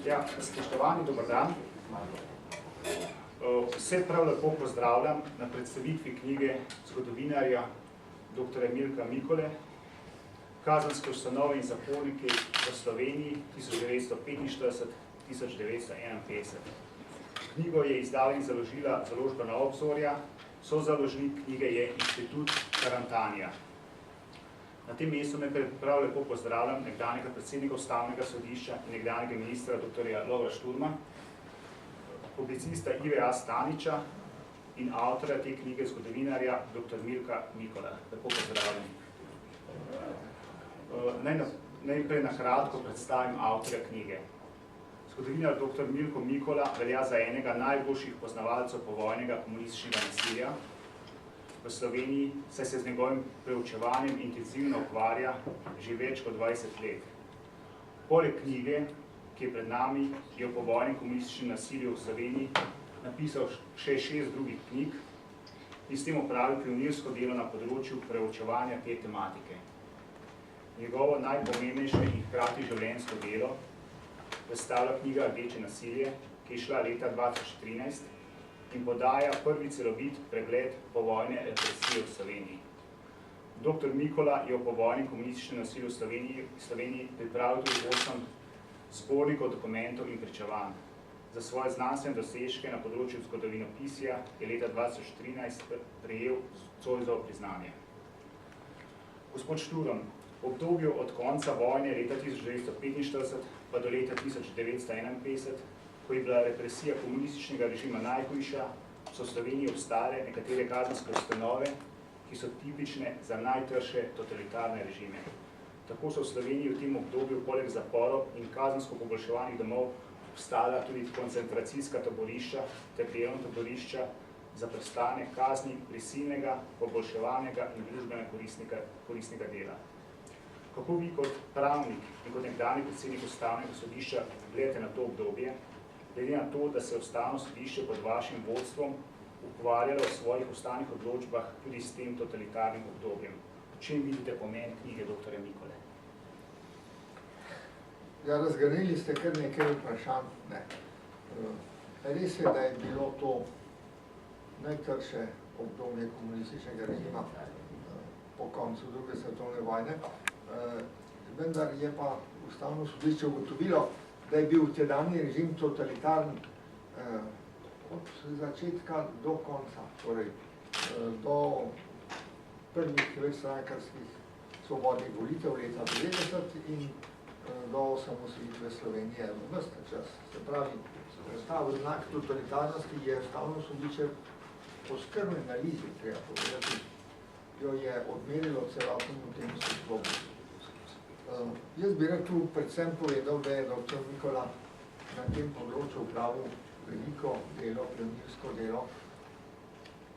Ja, spoštovani, dober dan. Vse prav lepo pozdravljam na predstavitvi knjige zgodovinarja dr. Milka Mikole, Kazenske ustanove in zaporniki v Sloveniji 1945-1951. Knjigo je izdala in založila založbena Obzorja, sozaložnik knjige je Inštitut Karantanija. Na tem mestu najprej prav lepo pozdravljam nekdanjega predsednika Ustavnega sodišča in nekdanjega ministra dr. Lovra Šturma, publicista Ive A. Staniča in avtorja te knjige zgodovinarja dr. Milka Mikola. Lepo pozdravljam. Najprej na kratko predstavim avtorja knjige. Zgodovinar dr. Milko Mikola velja za enega najboljših poznavalcev povojnega komunističnega nasilja v Sloveniji, saj se z njegovim preučevanjem intenzivno ukvarja že več kot 20 let. Poleg knjige, ki je pred nami, je o povojnem komunističnem nasilju v Sloveniji napisal še 6 drugih knjig in s tem opravil pionirsko delo na področju preučevanja te tematike. Njegovo najpomembnejše in hkrati življenjsko delo predstavlja knjiga Rdeče nasilje, ki je šla leta 2013 in podaja prvi celovit pregled povojne represije v Sloveniji. Dr. Mikola je o povojnem komunističnem nasilju v Sloveniji pripravil tudi 8 zbornikov dokumentov in pričevanj. Za svoje znanstvene dosežke na področju zgodovinopisja je leta 2013 prejel Zoisovo priznanje. Gospod Šturm, v obdobju od konca vojne leta 1945 pa do leta 1951, ko je bila represija komunističnega režima najhujša, so v Sloveniji obstale nekatere kazenske ustanove, ki so tipične za najtrše totalitarne režime. Tako so v Sloveniji v tem obdobju poleg zaporov in kazensko-poboljševalnih domov obstala tudi koncentracijska taborišča ter delovna taborišča za prestanek kazni prisilnega, poboljševalnega in družbeno koristnega dela. Kako vi kot pravnik in kot nekdanji predsednik Ustavnega sodišča gledate na to obdobje, glede na to, da se Ustavno sodišče pod vašim vodstvom ukvarjalo v svojih ustavnih odločbah tudi s tem totalitarnim obdobjem? V čem vidite pomen knjige dr. Mikole? Ja, razgrnili ste kar nekaj vprašanj. Res je, da je bilo to najtrše obdobje komunističnega režima po koncu druge svetovne vojne, vendar je pa Ustavno sodišče ugotovilo, da je bil tedanji režim totalitaren od začetka do konca, torej do prvih večstrankarskih svobodnih volitev leta 1990 in do osamosvojitve Slovenije v ves ta čas. Se pravi, ta znak totalitarnosti je Ustavno sodišče po skrbni analizi, treba povedati, jo je odmerilo celotnemu temu sklopu. Jaz bi tu predvsem povedal, da je dr. Mikola na tem področju opravil veliko delo, pionirsko delo,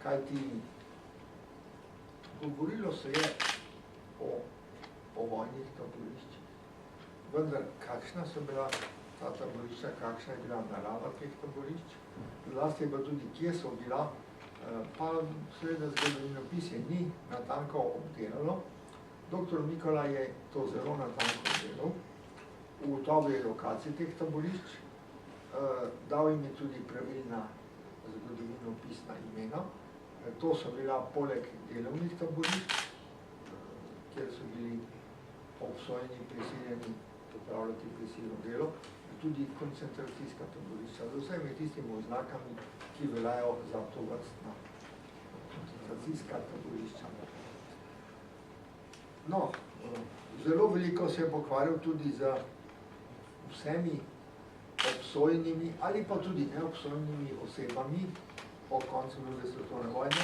kajti govorilo se je o vojnih taboriščih. Vendar, kakšna so bila ta taborišča, kakšna je bila narava teh taborišč, zlasti je bila tudi, kje so bila, pa seveda zgodovinopisje ni natanko obdelalo. Dr. Mikola je to zelo natanko delal, ugotovil je lokacije teh taborišč, dal jim je tudi pravilna zgodovinopisna imena. To so bila poleg delovnih taborišč, kjer so bili obsojeni, prisiljeni opravljati prisilno delo, tudi koncentracijska taborišča, z vsemi tistimi oznakami, ki veljajo za tovrstna koncentracijska taborišča. No, zelo veliko se je pokvarjal tudi z vsemi obsojenimi ali pa tudi neobsojenimi osebami po koncu druge svetovne vojne,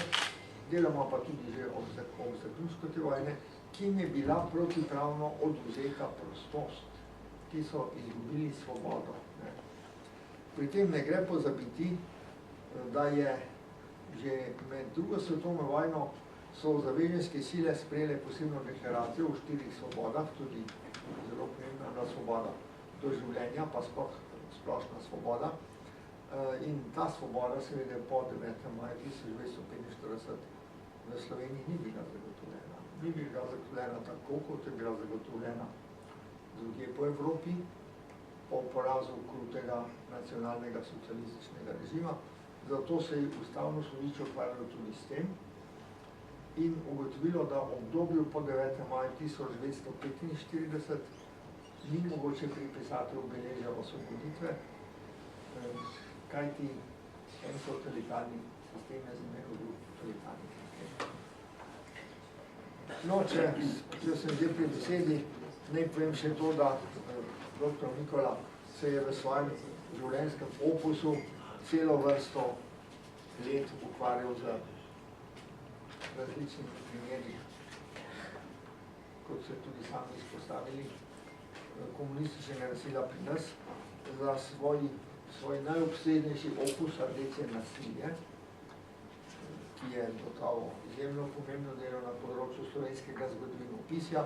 deloma pa tudi že ob zaključku te vojne, ki jim je bila protipravno odvzeta prostost, ki so izgubili svobodo. Pri tem ne gre pozabiti, da je že med drugo svetovno vojno so zavezniške sile sprejele posebno deklaracijo o 4 svobodah, tudi zelo pomembna svoboda do življenja, pa splošna svoboda. In ta svoboda seveda po 9. maju 1945 v Sloveniji ni bila zagotovljena. Ni bila zagotovljena tako, kot je bila zagotovljena drugje po Evropi. po porazu krutega nacionalnega socialističnega režima. Zato se je Ustavno sodišče ukvarjalo tudi s tem in ugotovilo, da v obdobju po 9. maju 1945 ni mogoče pripisati obeležja osvoboditve, kajti en totalitarni sistem je zamenjal drug totalitarni sistem. No, če sem že pri besedi, naj povem še to, da dr. Mikola se je v svojem življenjskem opusu celo vrsto let ukvarjal z različnimi primeri, kot so tudi sami izpostavili, komunističnega nasilja pri nas, za svoj najobsežnejši opus Rdeče nasilje, ki je gotovo izjemno pomembno delo na področju slovenskega zgodovinopisja,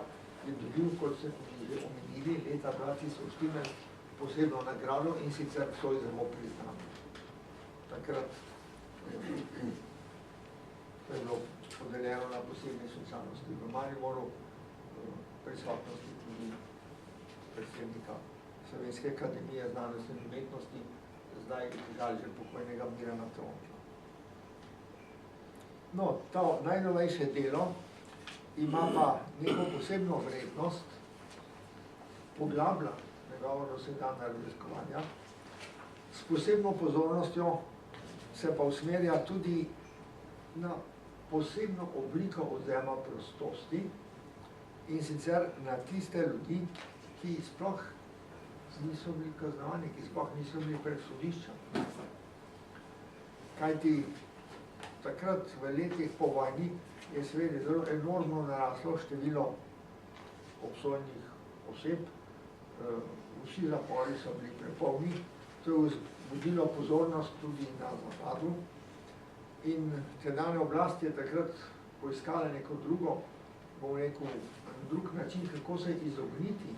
je dobil, kot se tudi že omenili, leta 2014 posebno nagrado in sicer Zoisovo priznanje. Takrat je bilo podeljeno na posebni slučajnosti v Mariboru, prisotnosti tudi predsednika Slovenske akademije znanosti in umetnosti, zdaj žal že pokojnega Mirana Tronča. No, to najnovejše delo ima pa neko posebno vrednost, poglablja njegovo dosedanja raziskovanja, s posebno pozornostjo se pa usmerja tudi na posebno obliko odvzema prostosti in sicer na tiste ljudi, ki sploh niso bili kaznovani, ki sploh niso bili pred sodiščem. Kajti takrat v letih po vojni je seveda zelo enormno naraslo število obsojenih oseb, vsi zapori so bili prepolni, to je vzbudilo pozornost tudi na Zapadu in tedanja oblast je takrat poiskala neko drugo, bom rekel, drug način, kako se izogniti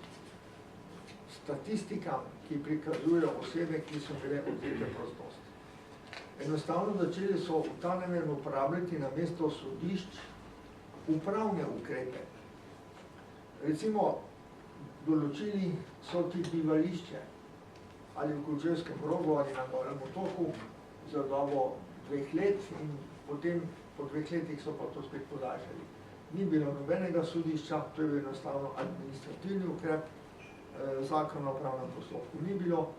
statistikam, ki prikazujejo osebe, ki so bile odvzete prostosti. Enostavno začeli so v ta namen uporabljati namesto sodišč upravne ukrepe. Recimo, določili so ti bivališče ali v Kočevskem Rogu ali na Golem otoku za dobo 2 let in potem po 2 letih so pa to spet podaljšali. Ni bilo nobenega sodišča, to je bil enostavno administrativni ukrep, zakon o pravnem postopku ni bilo,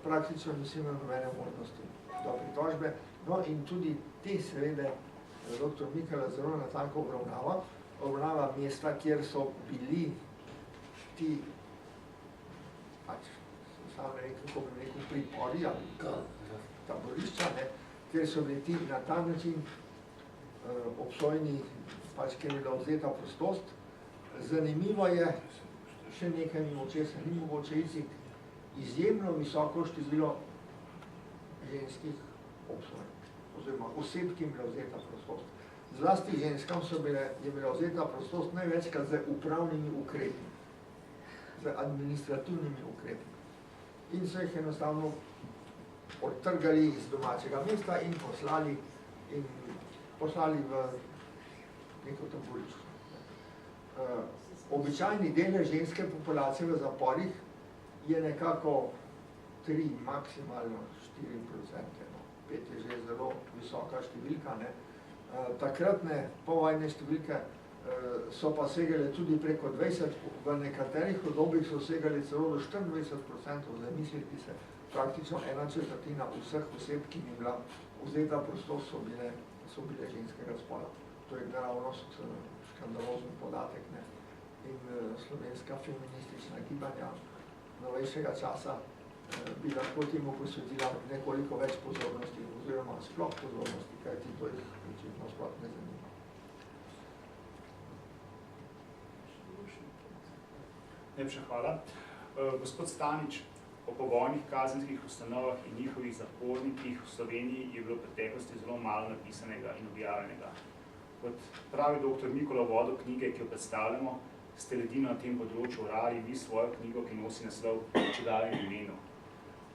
praktično nisi imel nobene možnosti do pritožbe. No in tudi te seveda dr. Mikola zelo natanko obravnava mesta, kjer so bili ti, pač, sam ne rekel, kako bi rekel, pripori ali taborišča, kjer so bili ti na ta način obsojeni, pač, ker je bila vzeta prostost. Zanimivo je, še nekaj mimo česa ni mogoče iti, izjemno visoko število ženskih obsojenih, oziroma oseb, ki jim je bila vzeta prostost. Zlasti ženskam je bila vzeta prostost največkrat z upravnimi ukrepi, z administrativnimi ukrepi. In so jih enostavno odtrgali iz domačega mesta in poslali v neko taborišče. Običajni delež ženske populacije v zaporih je nekako 3, maksimalno 4%. 5 je že zelo visoka številka. Takratne povojne številke so pa segale tudi preko 20%, v nekaterih obdobjih so segale celo do 24%, zamisliti se, praktično 1/4 vseh oseb, ki ni bila vzeta prostost, so bile ženskega spola. To je naravnost škandalozen podatek. In slovenska feministična gibanja novejšega časa bi lahko temu posvetila nekoliko več pozornosti, oziroma sploh pozornosti, kajti to jih očitno sploh ne zanima. Najlepša hvala. Gospod Stanič, o povojnih kazenskih ustanovah in njihovih zapornikih v Sloveniji je bilo v preteklosti zelo malo napisanega in objavljenega. Kot pravi dr. Mikola v uvodu knjige, ki jo predstavljamo, ste ledino na tem področju urali vi svojo knjigo, ki nosi naslov Čigavem imenu.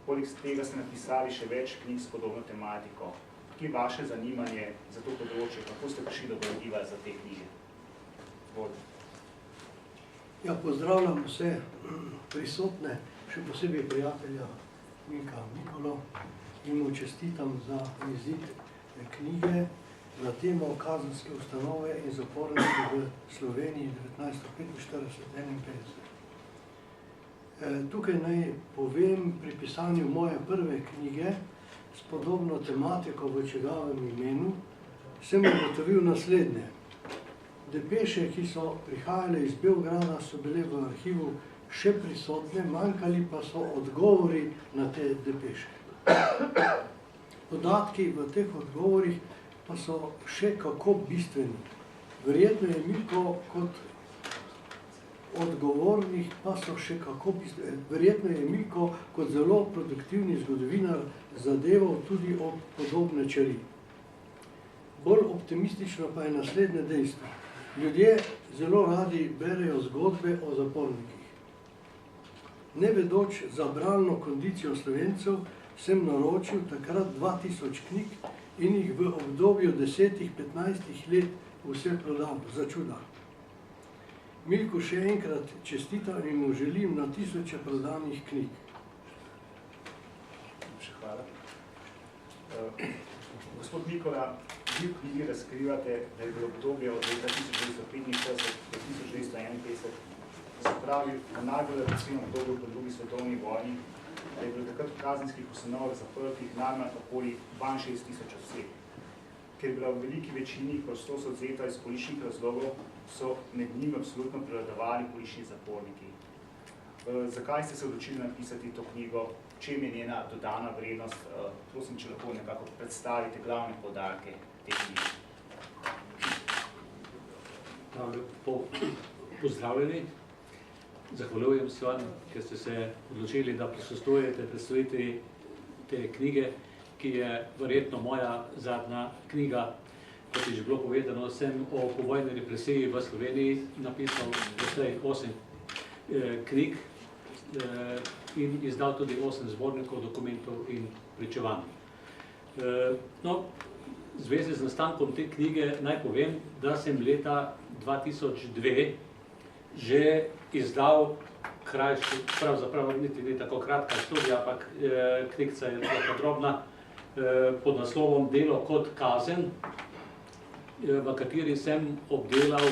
Poleg tega ste napisali še več knjig s podobno tematiko. Kje je vaše zanimanje za to področje? Kako ste prišli do gradiva za te knjige? Ja, pozdravljam vse prisotne. še posebej prijatelja Milka Mikolo in mu čestitam za izid knjige na temo kazenske ustanove in zaporniki v Sloveniji 1945-51. Tukaj naj povem pri pisanju moje prve knjige s podobno tematiko v čigavem imenu sem ugotovil naslednje. Depeše, ki so prihajale iz Beograda, so bile v arhivu še prisotne, manjkali pa so odgovori na te depeše. Podatki v teh odgovorih pa so še kako bistveni. Verjetno je Milko kot odgovornih pa so še kako bistveni. Verjetno je Milko kot zelo produktivni zgodovinar zadeval tudi ob podobne čeri. Bolj optimistično pa je naslednje dejstvo. Ljudje zelo radi berejo zgodbe o zapornikih. Ne vedoč za bralno kondicijo Slovencev, sem naročil takrat 2000 knjig in jih v obdobju 10-15 let vse prodal, za čuda. Milku še enkrat čestitam in mu želim na tisoče prodanih knjig. Še hvala. Gospod Mikola, vi v knjigi razkrivate, da je bilo obdobje od leta 1945 do 1951, se pravi v najbolj represivnem obdobju po drugi svetovni vojni, da je bilo takrat v kazenskih ustanovah zaprtih najmanj okoli 62 000 oseb. Ker je bila v veliki večini prostost odzeta iz političnih razlogov, so med njimi absolutno prevladovali politični zaporniki. Zakaj ste se odločili napisati to knjigo? V čem je njena dodana vrednost? Prosim, če lahko nekako predstavite glavne poudarke te knjige. Pozdravljeni. Zahvaljujem se vam, ker ste se odločili, da prisostvujete predstavitvi te knjige, ki je verjetno moja zadnja knjiga. Kot je že bilo povedano, sem o povojni represiji v Sloveniji napisal doslej 8 knjig in izdal tudi 8 zbornikov dokumentov in pričevanj. V zvezi z nastankom te knjige naj povem, da sem leta 2002 že izdal krajši, pravzaprav niti ni tako kratka študija, ampak knjigica je zelo podrobna, pod naslovom Delo kot kazen, v kateri sem obdelal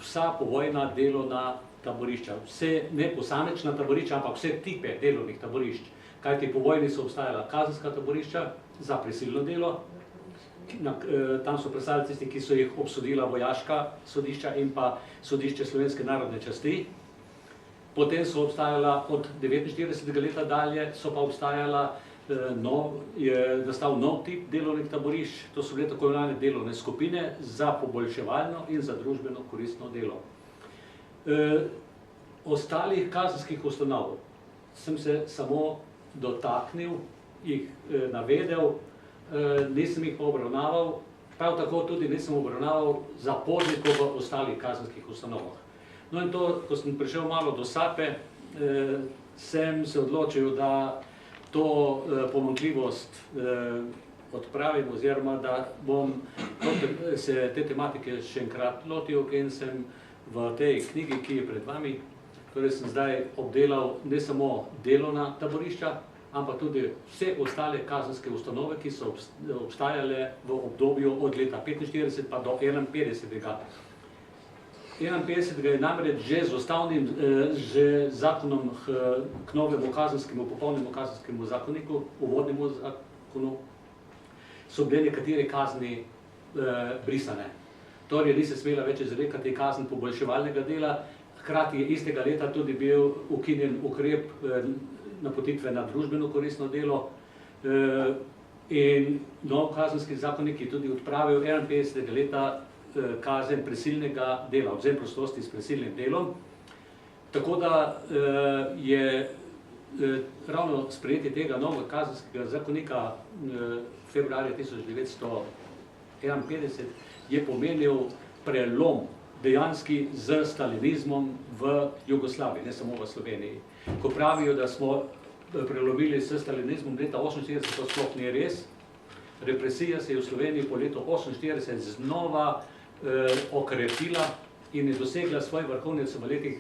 vsa povojna delovna taborišča. Vse, ne posamečna taborišča, ampak vse tipe delovnih taborišč. Kajti po vojni so obstajala kazenska taborišča za prisilno delo, tam so predstavljali tisti, ki so jih obsodila vojaška sodišča in pa sodišče Slovenske narodne časti. Potem so obstajala od 1949 leta dalje, so pa obstajala je nastal nov tip delovnih taborišč, to so bile tako imenovane delovne skupine za poboljševalno in za družbeno koristno delo. Ostalih kazenskih ustanov sem se samo dotaknil, jih navedel, nisem jih pa obravnaval, prav tako tudi nisem obravnaval zapornikov v ostalih kazenskih ustanovah. No in to, ko sem prišel malo do Sape, sem se odločil, da to pomanjkljivost odpravim oziroma da bom se te tematike še enkrat lotil in sem v tej knjigi, ki je pred vami, torej sem zdaj obdelal ne samo delovna taborišča, ampak tudi vse ostale kazenske ustanove, ki so obstajale v obdobju od leta 1945 pa do 1951. 1951 je namreč že z ustavnim zakonom k novemu kazenskemu, popolnemu kazenskemu zakoniku, uvodnemu zakonu, so bile nekatere kazni brisane. Torej ni se smela več izrekati kazen poboljševalnega dela, hkrati je istega leta tudi bil ukinjen ukrep napotitve na družbeno koristno delo in nov kazenski zakonik je tudi odpravil 1951 leta kazen prisilnega dela, odvzem prostosti s prisilnim delom. Tako da je ravno sprejetje tega novega kazenskega zakonika februarja 1951 je pomenil prelom dejanski z stalinizmom v Jugoslaviji, ne samo v Sloveniji. Ko pravijo, da smo prelomili s stalinizmom leta 1948, to sploh ni res. Represija se je v Sloveniji po letu 1948 znova okrepila in je dosegla svoj vrhunec v letih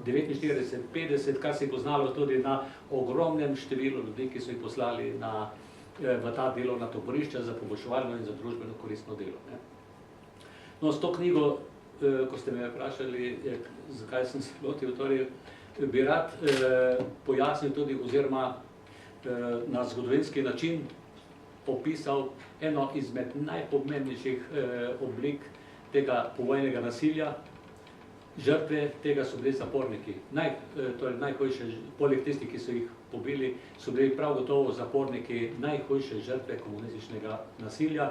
49, 50, kar se je poznalo tudi na ogromnem številu ljudi, ki so jih poslali v ta delovna taborišča za poboljševalno in za družbeno koristno delo. Ne. No, s to knjigo, ko ste me vprašali, zakaj sem se lotil, torej bi rad pojasnil tudi oziroma na zgodovinski način opisal eno izmed najpomembnejših oblik tega povojnega nasilja. Žrtve tega so bili zaporniki. Torej najhujše, poleg tistih, ki so jih pobili, so bili prav gotovo zaporniki najhujše žrtve komunističnega nasilja.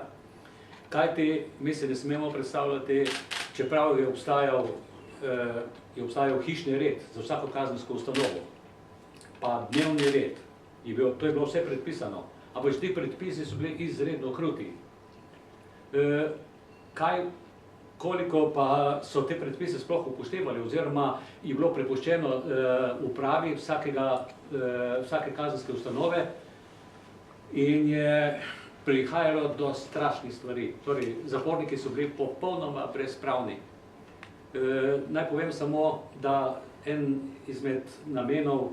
Kajti mi se ne smemo predstavljati, čeprav je obstajal hišni red za vsako kazensko ustanovo, pa dnevni red, to je bilo vse predpisano, ampak ti predpisi so bili izredno kruti. Koliko pa so te predpise sploh upoštevali oziroma je bilo prepuščeno upravi vsake kazenske ustanove in je prihajalo do strašnih stvari. Torej, zaporniki so bili popolnoma brezpravni. Naj povem samo, da en izmed namenov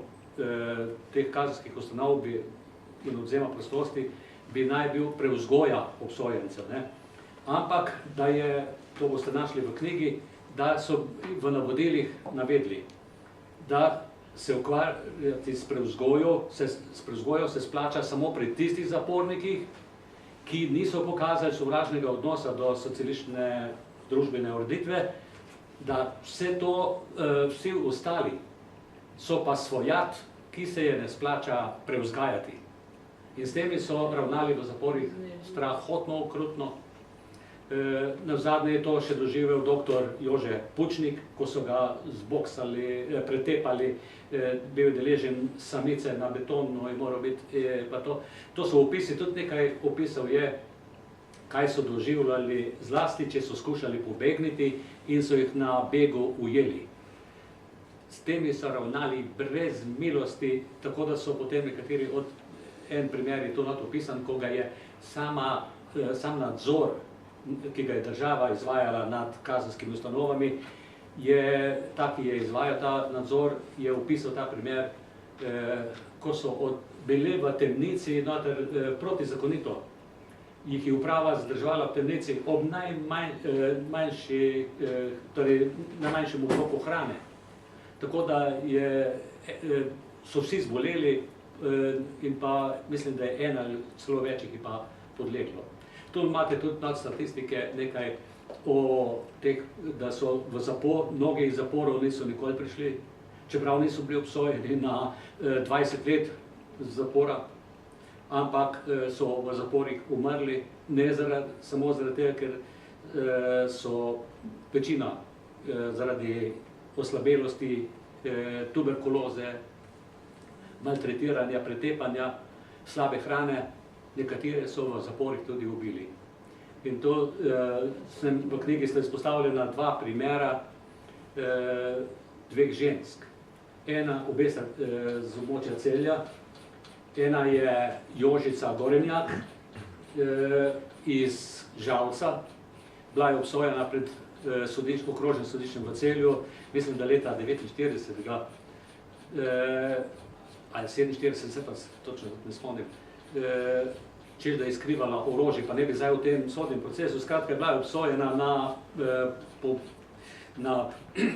teh kazenskih ustanov in odvzema prostosti bi naj bil prevzgoja obsojencev. Ampak, da je, to boste našli v knjigi, da so v navodilih navedli, da se ukvarjati s prevzgojo se splača samo pri tistih zapornikih, ki niso pokazali sovražnega odnosa do socialistične družbene ureditve, da vsi ostali so pa svojat, ki se je ne splača prevzgajati. In s temi so ravnali v zaporih strahotno okrutno. Navzadnje je to še doživel dr. Jože Pučnik, ko so ga zboksali, pretepali, bil deležen samice na betonu in moral biti pa to. To so opisi, tudi nekaj opisov je, kaj so doživljali, zlasti, če so skušali pobegniti in so jih na begu ujeli. S temi so ravnali brez milosti, tako da so potem nekateri en primer je to not opisan, ko ga je sam nadzor, ki ga je država izvajala nad kazenskimi ustanovami, ta, ki je izvajal ta nadzor, je opisal ta primer, ko so bili v temnici protizakonito. Jih je uprava zadrževala v temnici ob najmanjšem obroku hrane. Tako da so vsi zboleli in pa mislim, da je ena ali celo več jih je pa podleglo. Tu imate tudi nad statistike nekaj o teh, da so v mnogi zaporov niso nikoli prišli, čeprav niso bili obsojeni na 20 let zapora, ampak so v zaporih umrli, ne samo zaradi tega, ker so večina zaradi oslabelosti, tuberkuloze, maltretiranja, pretepanja, slabe hrane, nekatere so v zaporih tudi ubili. In to v knjigi sta izpostavljena dva primera dveh žensk. Obe sta z območja Celja, ena je Jožica Gorenjak iz Žalca, bila je obsojena pred okrožnim sodiščem v Celju, mislim, da leta 1949 ali 47, se pa točno ne spomnim, češ da je skrivala orožje, pa ne bi zdaj v tem sodnem procesu, skratka je bila obsojena na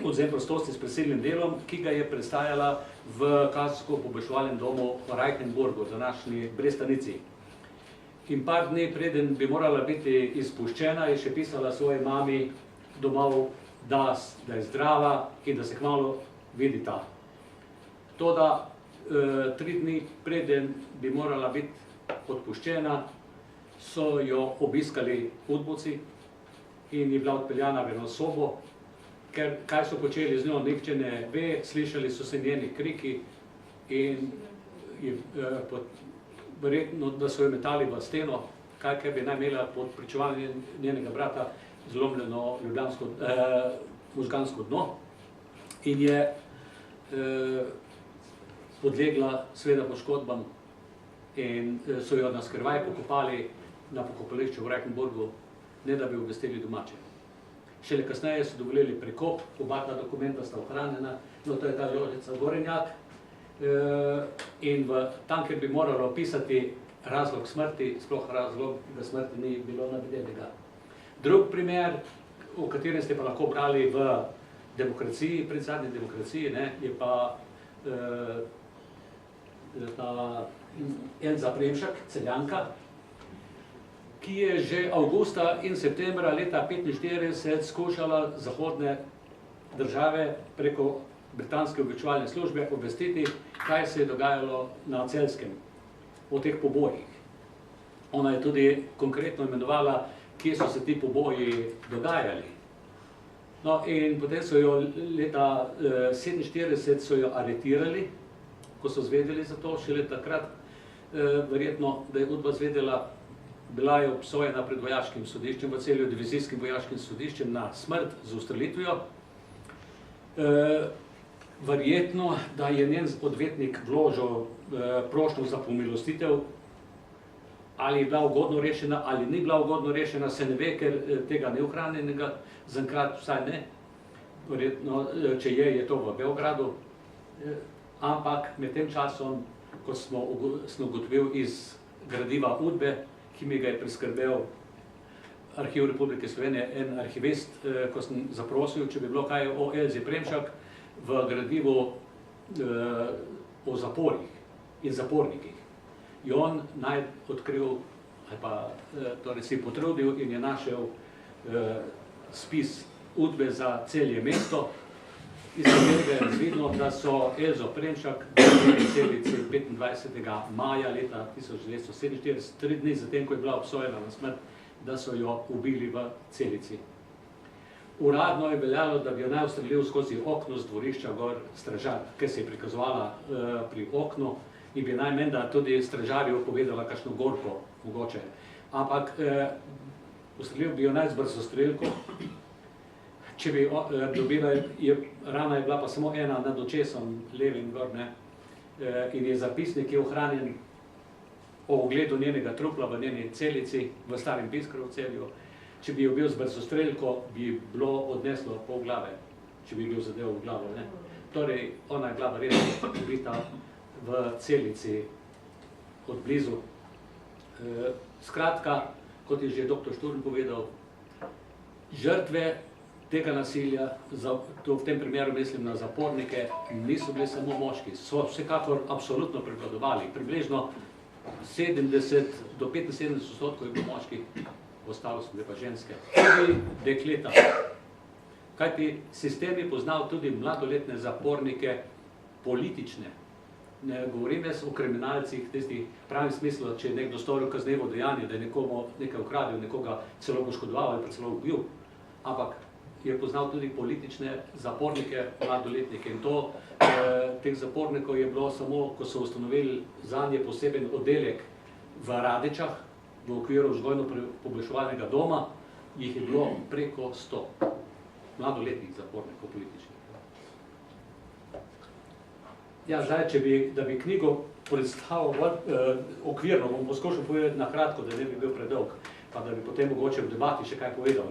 odvzem prostosti s prisilnim delom, ki ga je prestajala v kazensko-poboljševalnem domu v Reichenburgu, današnji Brestanici. In par dni preden bi morala biti izpuščena, je še pisala svoji mami domov, da je zdrava in da se kmalu vidita. Toda 3 dni preden bi morala biti odpuščena, so jo obiskali udbovci in je bila odpeljana v eno sobo, ker kaj so počeli z njo, nihče ne ve, slišali so se njeni kriki in verjetno, da so jo metali v steno, kaj bi naj imela pod pričevanjem njenega brata zlomljeno možgansko dno in je podlegla seveda poškodbam in so jo na skrivaj pokopali na pokopališču v Reichenburgu, ne da bi obvestili domače. šele kasneje so dovolili prekop, oba ta dokumenta sta ohranjena, no to je ta Jožica Gorenjak, in tam, kjer bi moralo opisati razlog smrti, sploh razloga smrti ni bilo navedenega. Drug primer, o katerem ste pa lahko brali v demokraciji, predzadnji demokraciji, je pa Elza Premšak, Celjanka, ki je že avgusta in septembra leta 1945 skušala zahodne države preko britanske obveščevalne službe obvestiti, kaj se je dogajalo na Celjskem, o teh pobojih. Ona je tudi konkretno imenovala, kje so se ti poboji dogajali. No, in potem so jo leta 1947 so jo aretirali, ko so zvedeli za to, šele takrat, verjetno, da je udba zvedela, bila je obsojena pred vojaškim sodiščem, v Celju divizijskim vojaškim sodiščem na smrt z ustrelitvijo. Verjetno, da je njen odvetnik vložil prošnjo za pomilostitev, ali je bila ugodno rešena, ali ni bila ugodno rešena, se ne ve, ker tega neohranjenega, zaenkrat vsaj ne. Verjetno, če je to v Beogradu. Ampak med tem časom, ko smo ugotovili iz gradiva udbe, ki mi ga je priskrbel Arhiv Republike Slovenije, en arhivist, ko sem zaprosil, če bi bilo kaj o Elzi Premšak v gradivu o zaporih in zapornikih. In on naj odkril, ali pa torej si potrudil in je našel spis udbe za Celje mesto, iz katerega je razvidno, da so Elzo Premšak v Celici 25. maja leta 1947, 3 dni zatem, ko je bila obsojena na smrt, da so jo ubili v Celici. Uradno je veljalo, da bi jo naj ustrelil skozi okno z dvorišča gor stražar, ker se je prikazovala pri oknu in bi naj menda tudi stražarju povedala kakšno gorko mogoče. Ampak ustrelil bi jo naj z brzostrelko, če bi dobila, rana je bila pa samo ena nad očesom, levim gor, in je zapisnik, ki je ohranjen o ogledu njenega trupla v njeni Celici, v Starem Piskru v Celju. Če bi jo bil z brzostrelko, bi bilo odneslo pol glave, če bi bil zadev v glavo. Torej, ona je bila verjetno ubita v Celici od blizu. Skratka, kot je že dr. Šturm povedal, žrtve tega nasilja, to v tem primeru mislim na zapornike, niso bili samo moški, so vsekakor absolutno prevladovali. Približno 70 do 75% je bilo moških, ostalo so bile pa ženske. Tudi dekleta. Kajti sistem je poznal tudi mladoletne zapornike politične. Ne govorim jaz o kriminalcih, tistih pravim smislu, če je nekdo storil kaznivo dejanje, da je nekomu nekaj ukradil, nekoga celo poškodoval ali pa celo ubil, ampak je poznal tudi politične zapornike, mladoletnike. In to teh zapornikov je bilo samo, ko so ustanovili zanje poseben oddelek v Radečah, v okviru vzgojno-poboljševalnega doma, jih je bilo preko 100 mladoletnih zapornikov političnih. Ja, zdaj, da bi knjigo predstavil okvirno, bom poskušal povedati na kratko, da ne bi bil predolg, pa da bi potem mogoče v debati še kaj povedal.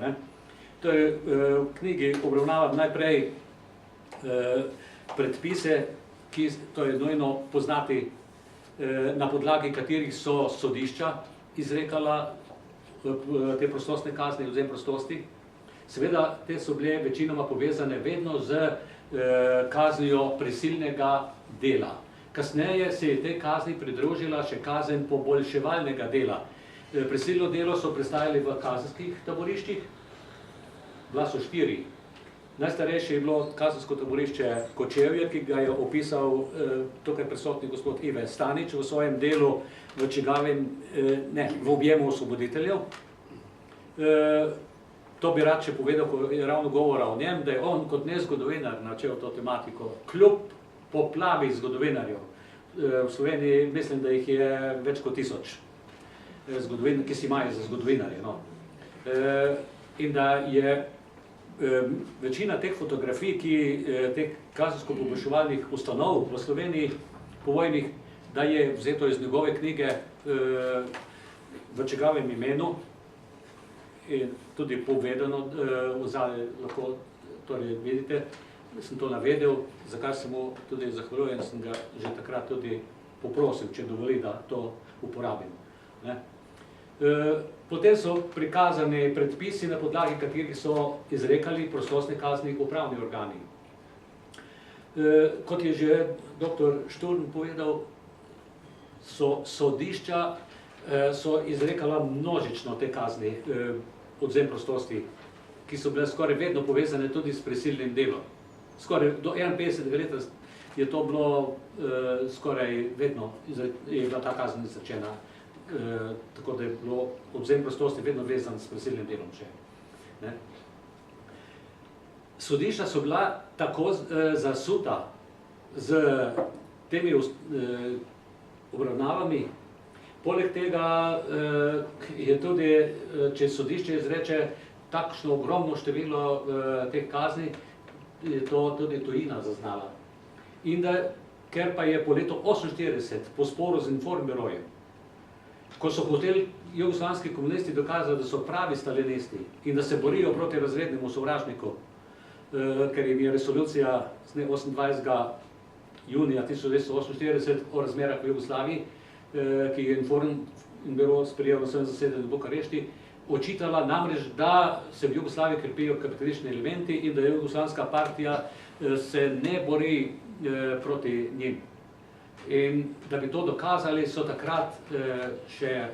Torej, v knjigi obravnavam najprej predpise, ki to je nujno poznati, na podlagi katerih so sodišča izrekala te prostostne kazni, odvzem prostosti. Seveda, te so bile večinoma povezane vedno z kaznijo prisilnega dela. Kasneje se je tej kazni pridružila še kazen poboljševalnega dela. Prisilno delo so prestajali v kazenskih taboriščih, bila so 4. Najstarejše je bilo kazensko taborišče Kočevje, ki ga je opisal tukaj prisotni gospod Ive Stanič v svojem delu v objemu osvoboditeljev. To bi rad še povedal, ko je ravno govora o njem, da je on kot nezgodovinar načel to tematiko, kljub poplavi zgodovinarjev. V Sloveniji mislim, da jih je več kot 1000 zgodovinarjev, ki si imajo za zgodovinarje. In da je večina teh fotografij, teh kazensko-poboljševalnih ustanov v Sloveniji povojnih, da je vzeto iz njegove knjige v čigavem imenu, in tudi povedano, vzali lahko, torej vidite, sem to navedel, za kar se mu tudi zahvaljujem, sem ga že takrat tudi poprosil, če dovoli, da to uporabim. Potem so prikazani predpisi, na podlagi katerih so izrekali prostorske kazni upravni organi. Kot je že dr. Šturm povedal, so sodišča so izrekala množično te kazni, odvzem prostosti, ki so bile skoraj vedno povezane tudi s prisilnim delom. Skoraj do 51. leta je to bilo skoraj vedno, je bila ta kazen izrečena, tako da je bilo odvzem prostosti vedno vezan s prisilnim delom še. Sodišča so bila tako zasuta z temi obravnavami. Poleg tega je tudi, če sodišče izreče takšno ogromno število teh kazni, je to tudi tujina zaznala. In da, ker pa je po letu 1948, po sporu z Informbirojem, ko so hoteli jugoslovanski komunisti dokazati, da so pravi stalinisti in da se borijo proti razrednemu sovražniku, ker jim je resolucija z 28. junija 1948 o razmerah v Jugoslaviji, ki je Informbiro sprejel na svojem zasedanju v Bukarešti, očitala namreč, da se v Jugoslaviji krepijo kapitalistični elementi in da jugoslovanska partija se ne bori proti njim. In da bi to dokazali, so takrat še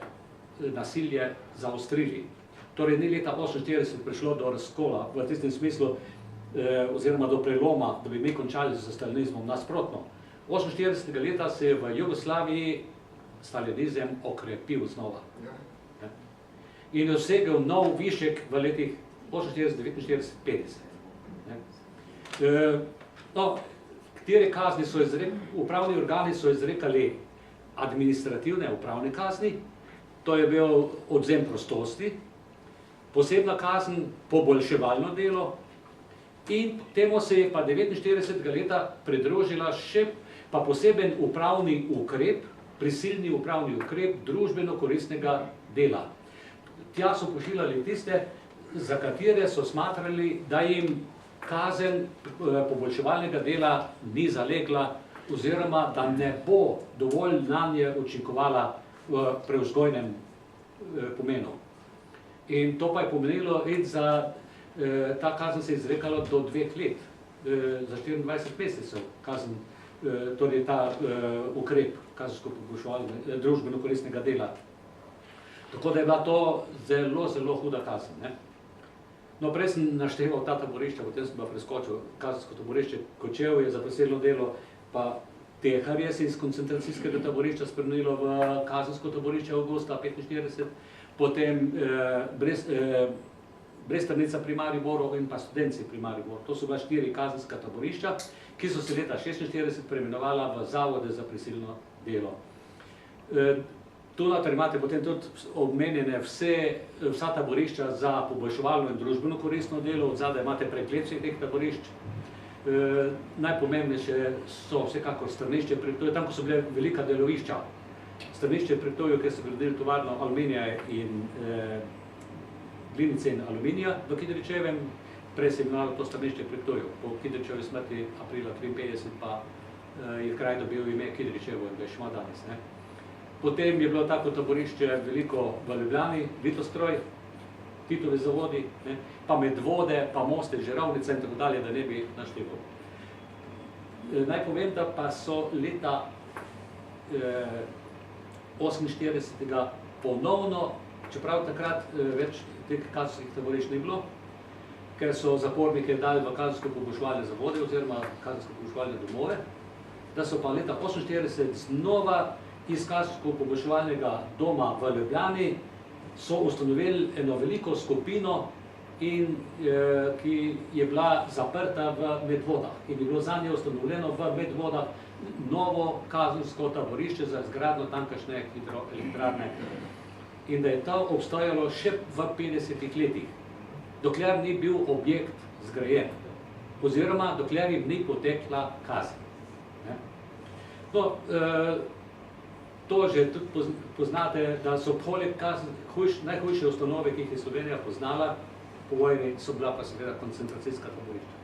nasilje zaostrili. Torej, ni leta 1948 prišlo do razkola v tistem smislu, oziroma do preloma, da bi mi končali z stalinizmom. Nasprotno, 1948. leta se je v Jugoslaviji stalinizem okrepil znova. In je dosegel nov višek v letih 1948, 1949, 50. No, katere kazni so upravni organi so izrekali administrativne upravne kazni, to je bil odvzem prostosti, posebna kazen poboljševalno delo, in temu se je pa 1949. leta pridružila še pa poseben upravni ukrep, prisilni upravni ukrep družbeno koristnega dela. Tja so pošiljali tiste, za katere so smatrali, da jim kazen poboljševalnega dela ni zalegla, oziroma da ne bo dovolj nanje učinkovala v prevzgojnem pomenu. In to pa je pomenilo, za ta kazen se je izrekalo do 2 let, za 24 mesecev kazen, torej ta ukrep kazensko-poboljševalnega družbeno koristnega dela. Tako da je bila to zelo, zelo huda kazen. No, prej sem našteval ta taborišča, potem sem pa preskočil kazensko taborišče Kočevje za prisilno delo, pa Teharje se iz koncentracijskega taborišča spremenilo v kazensko taborišče avgusta 1945, potem Bresternica pri Mariboru in pa Studenci pri Mariboru. To so bila 4 kazenska taborišča, ki so se leta 1946 preimenovala v zavode za prisilno delo. Tu noter imate potem tudi obmenjene vsa taborišča za poboljševalno in družbeno koristno delo, od zadaj imate preklepce teh taborišč. Najpomembnejše so vsekakor Strnišče pri Ptuju, tam, ko so bile velika delovišča. Strnišče pri Ptuju, kjer so gradili tovarno aluminija in glinice in aluminija v Kidričevem, prej se je imenovalo to Strnišče pri Ptuju. Po Kidričevi smrti aprila 1953 pa je kraj dobil ime Kidričevo in ga je še ima danes. Potem je bilo tako taborišče veliko v Ljubljani, Litostroj, Titovi zavodi, pa Medvode, pa Moste, Žeravnica in tako dalje, da ne bi našteval. Naj povem, da pa so leta 1948. Ponovno, čeprav takrat več teh kazenskih taborišč ni bilo, ker so zapornike dali v kazensko-poboljševalne zavode oziroma kazensko-poboljševalne domove, da so pa leta 1948 znova iz kazensko-poboljševalnega doma v Ljubljani so ustanovili eno veliko skupino, ki je bila zaprta v Medvodah in je bilo zanje ustanovljeno v Medvodah novo kazensko taborišče za izgradnjo tamkajšnje hidroelektrarne. In da je to obstajalo še v 50 letih, dokler ni bil objekt zgrajen, oziroma dokler jim ni potekla kazen. No, to že tudi poznate, da so poleg najhujše ustanove, ki jih je Slovenija poznala po vojni, so bila pa seveda koncentracijska taborišča.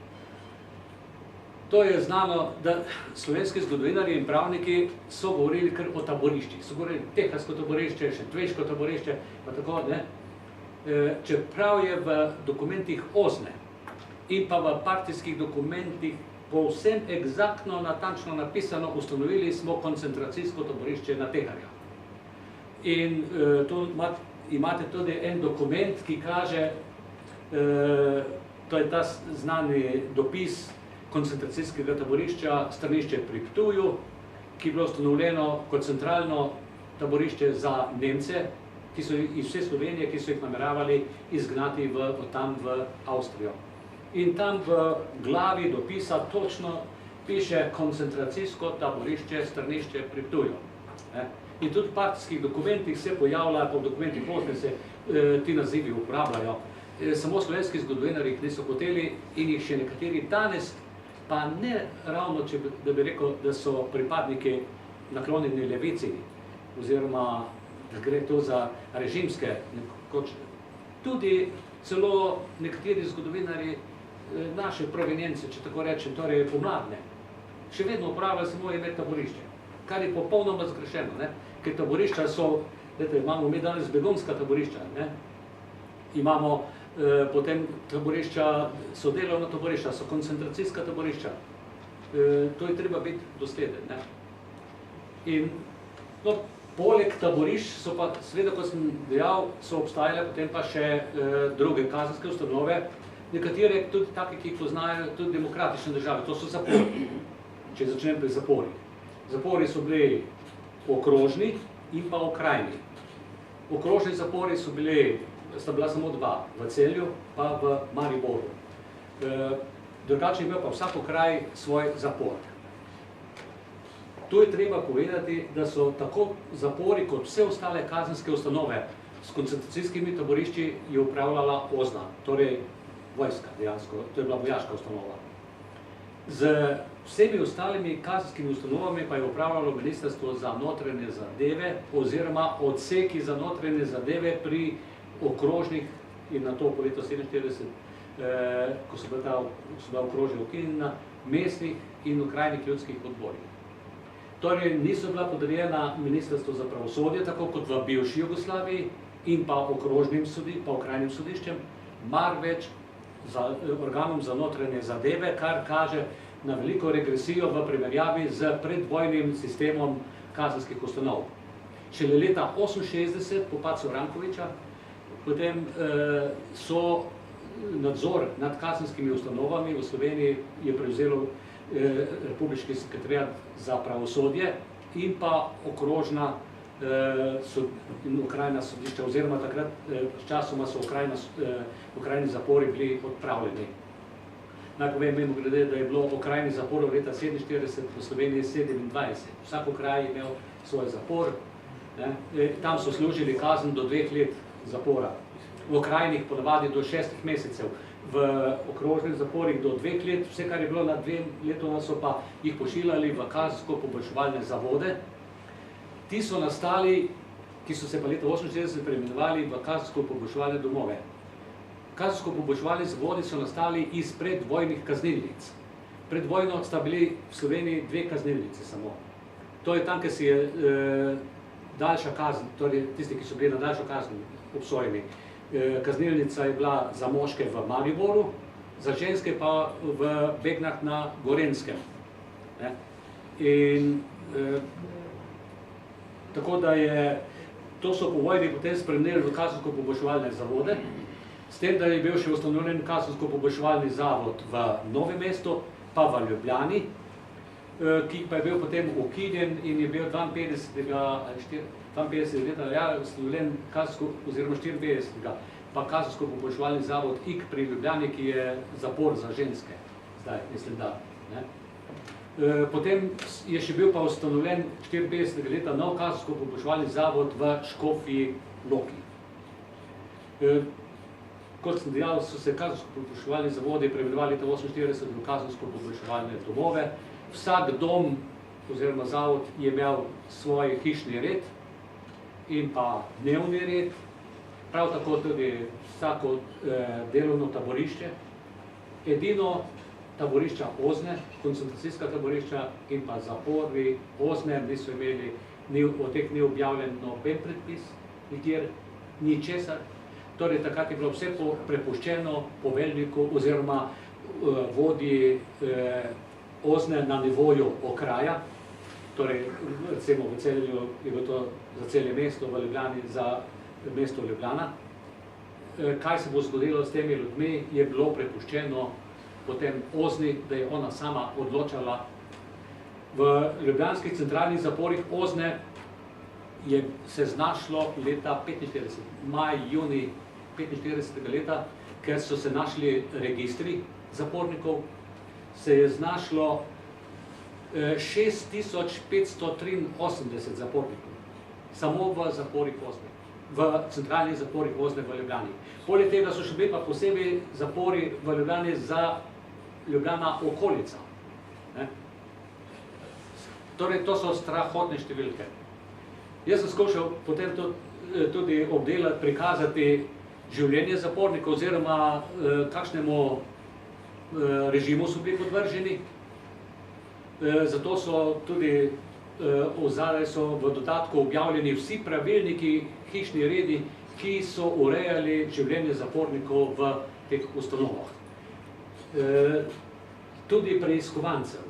To je znano, da slovenski zgodovinarji in pravniki so govorili kar o taboriščih. So govorili Teharsko taborišče, Šentveško taborišče, pa tako, ne. Čeprav je v dokumentih OZNE in pa v partijskih dokumentih povsem egzaktno, natančno napisano, ustanovili smo koncentracijsko taborišče na Teharju. In to imate tudi en dokument, ki kaže, to je ta znani dopis koncentracijskega taborišča Strnišče pri Ptuju, ki je bilo ustanovljeno kot centralno taborišče za Nemce, ki so iz vse Slovenije, ki so jih nameravali izgnati tam v Avstrijo. In tam v glavi dopisa točno piše koncentracijsko taborišče Strnišče pri Ptuju. In tudi v partijskih dokumentih se pojavlja, po dokumentih OZNE se ti nazivi uporabljajo. Samo slovenski zgodovinarji jih niso hoteli in jih še nekateri danes, pa ne ravno, če da bi rekel, da so pripadniki naklonjeni levici, oziroma da gre to za režimske, tudi celo nekateri zgodovinarji naše provenience, če tako rečem, torej pomladne, še vedno uporabljajo samo ime taborišče, kar je popolnoma zgrešeno, ne? Ker taborišča so, imamo mi danes begunska taborišča, ne? Imamo potem taborišča, so delovna taborišča, so koncentracijska taborišča. To je treba biti dosleden, ne? In poleg taborišč so pa, seveda, kot sem dejal, so obstajale potem pa še druge kazenske ustanove, nekatere tudi take, ki jih poznajo tudi demokratične države, to so zapori, če začnem pri zaporih. Zapori so bili okrožni in pa okrajni. Okrožni zapori sta bila samo dva, v Celju pa v Mariboru. Drugače je imel pa vsak okraj svoj zapor. Tu je treba povedati, da so tako zapori kot vse ostale kazenske ustanove s koncentracijskimi taborišči je upravljala OZNA, torej vojska dejansko, to je bila vojaška ustanova. Z vsemi ostalimi kazenskimi ustanovami pa je upravljalo Ministrstvo za notranje zadeve oziroma odseki za notranje zadeve pri okrožnih in na to po letu 47, ko so bila okrožja ukinjena, mestnih in okrajnih ljudskih odborih. Torej niso bila podrejena Ministrstvo za pravosodje, tako kot v bivši Jugoslaviji in pa okrožnim pa okrajnim sodiščem, marveč organom za notranje zadeve, kar kaže na veliko regresijo v primerjavi z predvojnim sistemom kazenskih ustanov. Šele leta 1968, po padcu Rankovića, potem so nadzor nad kazenskimi ustanovami v Sloveniji je prevzelo Republiški sekretariat za pravosodje in pa okrožna in okrajna sodišča, oziroma takrat sčasoma so okrajni zapori bili odpravljeni. Naj povem mimogrede, da je bilo okrajnih zaporov leta 1947 v Sloveniji 27. Vsak okraj je imel svoj zapor. Tam so služili kazen do 2 let zapora. V okrajnih ponavadi do 6 mesecev. V okrožnih zaporih do 2 let, vse, kar je bilo na 2 letoma, so pa jih pošiljali v kazensko-poboljševalne zavode. Ti so nastali, ki so se pa leta 1968 preimenovali v kazensko-poboljševalne domove. Kazensko-poboljševalni zavodi so nastali iz predvojnih kaznilnic. Pred vojno sta bili v Sloveniji 2 kaznilnice samo. To je tam, ker si je daljša kazen, torej tisti, ki so bili na daljšo kazen obsojeni. Kaznilnica je bila za moške v Mariboru, za ženske pa v Begnah na Gorenjskem. In tako da je, to so po vojni potem spremenili v kazensko-poboljševalne zavode, s tem, da je bil še ustanovljen kazensko-poboljševalni zavod v Novem mestu, pa v Ljubljani, ki pa je bil potem ukinjen in je bil 52 leta ustanovljen oziroma 54. pa kazensko-poboljševalni zavod IK pri Ljubljani, ki je zapor za ženske. Zdaj, mislim da. Potem je še bil pa ustanovljen 54. leta nov kazensko-poboljševalni zavod v Škofji Loki. Kot sem dejal, so se kazensko-poboljševalni zavodi preimenovali leta 1948 v kazensko-poboljševalne domove. Vsak dom oziroma zavod je imel svoj hišni red in pa dnevni red, prav tako tudi vsako delovno taborišče. Edino taborišča Ozne, koncentracijska taborišča in pa zapori Ozne niso imeli, od teh ni objavljen noben predpis, nikjer ničesar. Torej, takrat je bilo vse prepuščeno poveljniku oziroma vodji Ozne na nivoju okraja. Torej, recimo v Celju je bilo to za Celje mesto, v Ljubljani za mesto Ljubljana. Kaj se bo zgodilo s temi ljudmi, je bilo prepuščeno potem Ozni, da je ona sama odločala. V ljubljanskih centralnih zaporih Ozne je se znašlo leta 45, maj, juni 45. leta, ker so se našli registri zapornikov, se je znašlo 6583 zapornikov, samo v zaporih Ozne, v centralnih zaporih Ozne v Ljubljani. Poleg tega so še bili pa posebej zapori v Ljubljani za Ljubljana okolica. Torej, to so strahotne številke. Jaz sem skušal potem tudi obdelati, prikazati življenje zapornikov oziroma kakšnemu režimu so bili podvrženi. Zato so tudi ozadaj so v dodatku objavljeni vsi pravilniki, hišni redi, ki so urejali življenje zapornikov v teh ustanovah. Tudi preiskovancev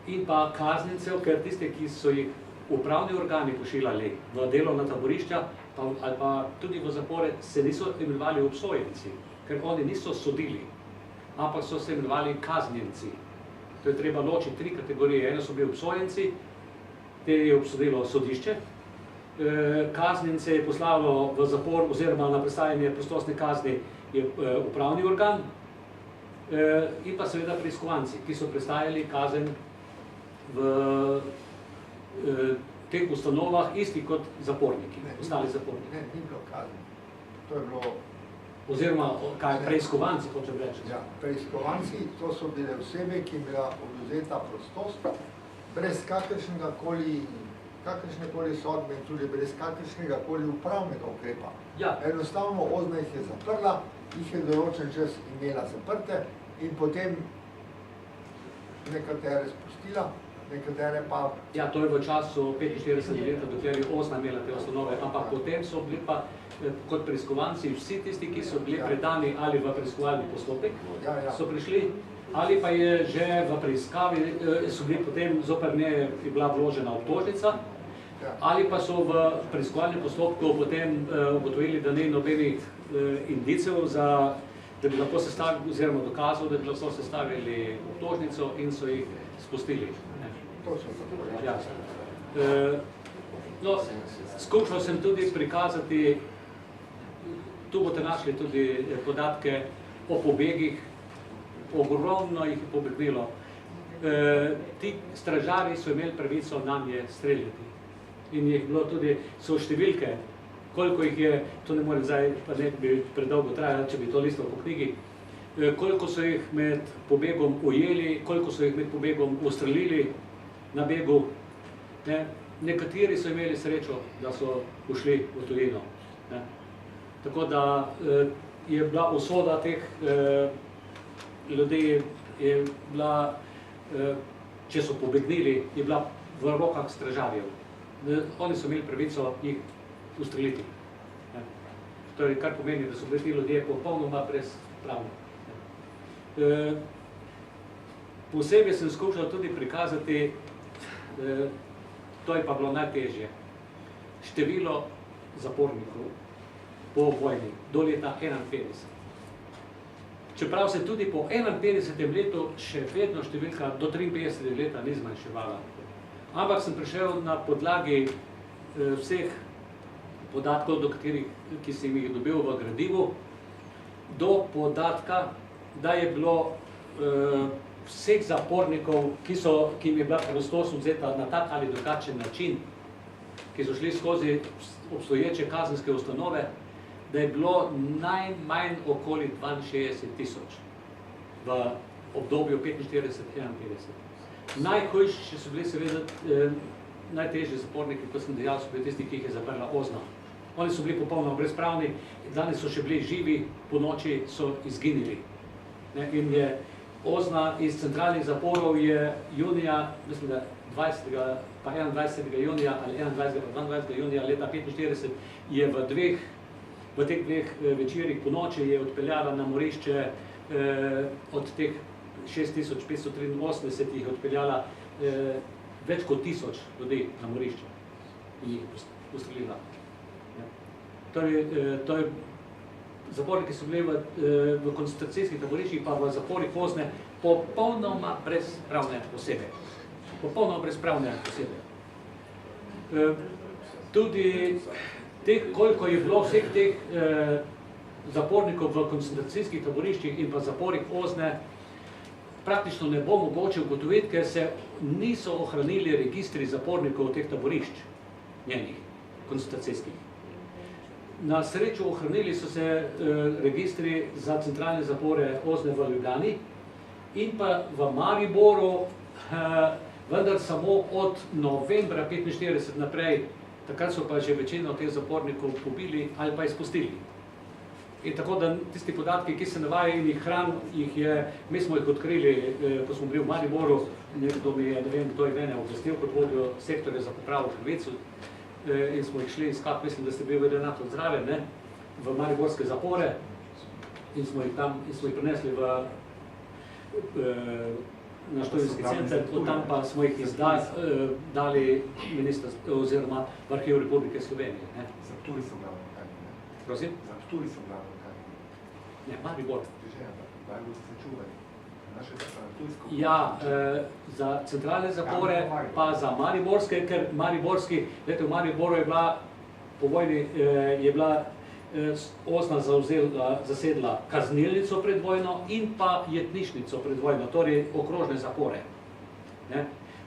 in pa kaznjencev, ker tiste, ki so jih upravni organi pošiljali v delovna taborišča ali pa tudi v zapore, se niso imenovali obsojenci, ker oni niso sodili, ampak so se imenovali kaznjenci. To je treba ločiti tri kategorije. Eno so bili obsojenci, te je obsodilo sodišče, kaznjence je poslalo v zapor oziroma na prestajanje prostostne kazni je upravni organ in pa seveda preiskovanci, ki so prestajali kazen v teh ustanovah isti kot zaporniki, ostali zaporniki. Ne, ni bilo kazen. To je bilo... Oziroma, kaj preiskovanci, hočem reči. Ja, preiskovanci, to so bile osebe, ki je bila odvzeta prostost, brez kakršnekoli sodbe in tudi brez kakršnegakoli upravnega ukrepa. Ja. Enostavno Ozna jih je zaprla, jih je določen čas imela zaprte in potem nekatere spustila, nekatere pa... Ja, to je v času 45 leta, dokler je Ozna imela te ustanove, ampak potem so bili pa kot preiskovanci vsi tisti, ki so bili predani ali v preiskovalni postopek, so prišli, ali pa je že v preiskavi, so bili potem zoper nje je bila vložena obtožnica, ali pa so v preiskovalnem postopku potem ugotovili, da ni nobenih indicev, da bi lahko sestavili, oziroma dokazov, da bi lahko sestavili obtožnico in so jih spustili. Ja. No, skušal sem tudi prikazati, tu boste našli tudi podatke o pobegih, ogromno jih je pobegnilo. Ti stražarji so imeli pravico nanje streljati in jih bilo tudi, so številke, koliko jih je, to ne morem zdaj, pa ne bi predolgo trajalo, če bi to listal po knjigi, koliko so jih med pobegom ujeli, koliko so jih med pobegom ustrelili na begu. Nekateri so imeli srečo, da so ušli v tujino. Tako da je bila usoda teh ljudi, je bila, če so pobegnili, je bila v rokah stražarjev. Oni so imeli pravico jih ustreliti. Torej, kar pomeni, da so bili ti ljudje popolnoma brezpravni. Posebej sem skušal tudi prikazati, to je pa bilo najtežje, število zapornikov po vojni do leta 1951. Čeprav se tudi po 51. letu še vedno številka do 53. leta ni zmanjševala. Ampak sem prišel na podlagi vseh podatkov, ki sem jih dobil v gradivu, do podatka, da je bilo vseh zapornikov, ki jim je bila prostost vzeta na tak ali drugačen način, ki so šli skozi obstoječe kazenske ustanove, da je bilo najmanj okoli 62 000 v obdobju 45-51. Najhujši so bili seveda najtežji zaporniki, kot sem dejal, so bili tisti, ki jih je zaprla OZNA. Oni so bili popolnoma brezpravni, danes so še bili živi, po noči so izginili. In je OZNA iz centralnih zaporov je junija, mislim, da 20. pa 21. junija ali 21. pa 22. junija leta 1945 je v teh dveh večerih po noči je odpeljala na morišče od teh 6583 jih je odpeljala več kot 1000 ljudi na morišče in jih ustrelila. Torej, zaporniki so bili v koncentracijskih taboriščih, pa v zaporih OZNE popolnoma brezpravne osebe. Popolnoma brezpravne osebe. Tudi koliko je bilo vseh teh zapornikov v koncentracijskih taboriščih in pa zaporih OZNE, praktično ne bo mogoče ugotoviti, ker se niso ohranili registri zapornikov teh taborišč, njenih, koncentracijskih. Na srečo ohranili so se registri za centralne zapore OZNE v Ljubljani in pa v Mariboru, vendar samo od novembra 1945 naprej, takrat so pa že večino teh zapornikov pobili ali pa izpustili. In tako da tisti podatki, ki se navajajo in jih hran, mi smo jih odkrili, ko smo bili v Mariboru, nekdo mi je, ne vem, kdo je mene obvestil, kot vodjo sektorja za popravo krivic, in smo jih šli iskat, mislim, da ste bili v Renato zraven, v mariborske zapore in smo jih prinesli na študijski center, od tam pa smo jih dali oziroma v Arhiv Republike Slovenije. Za Ptuj so glavno kaj? Prosim? Za Ptuj so glavno kaj? Ne, Maribor. Maribor ste čuvali. Ja, za centralne zapore, pa za mariborske, ker mariborski, v Mariboru je bila po vojni, je bila OZNA zasedla kaznilnico pred vojno in pa jetnišnico pred vojno, torej okrožne zapore.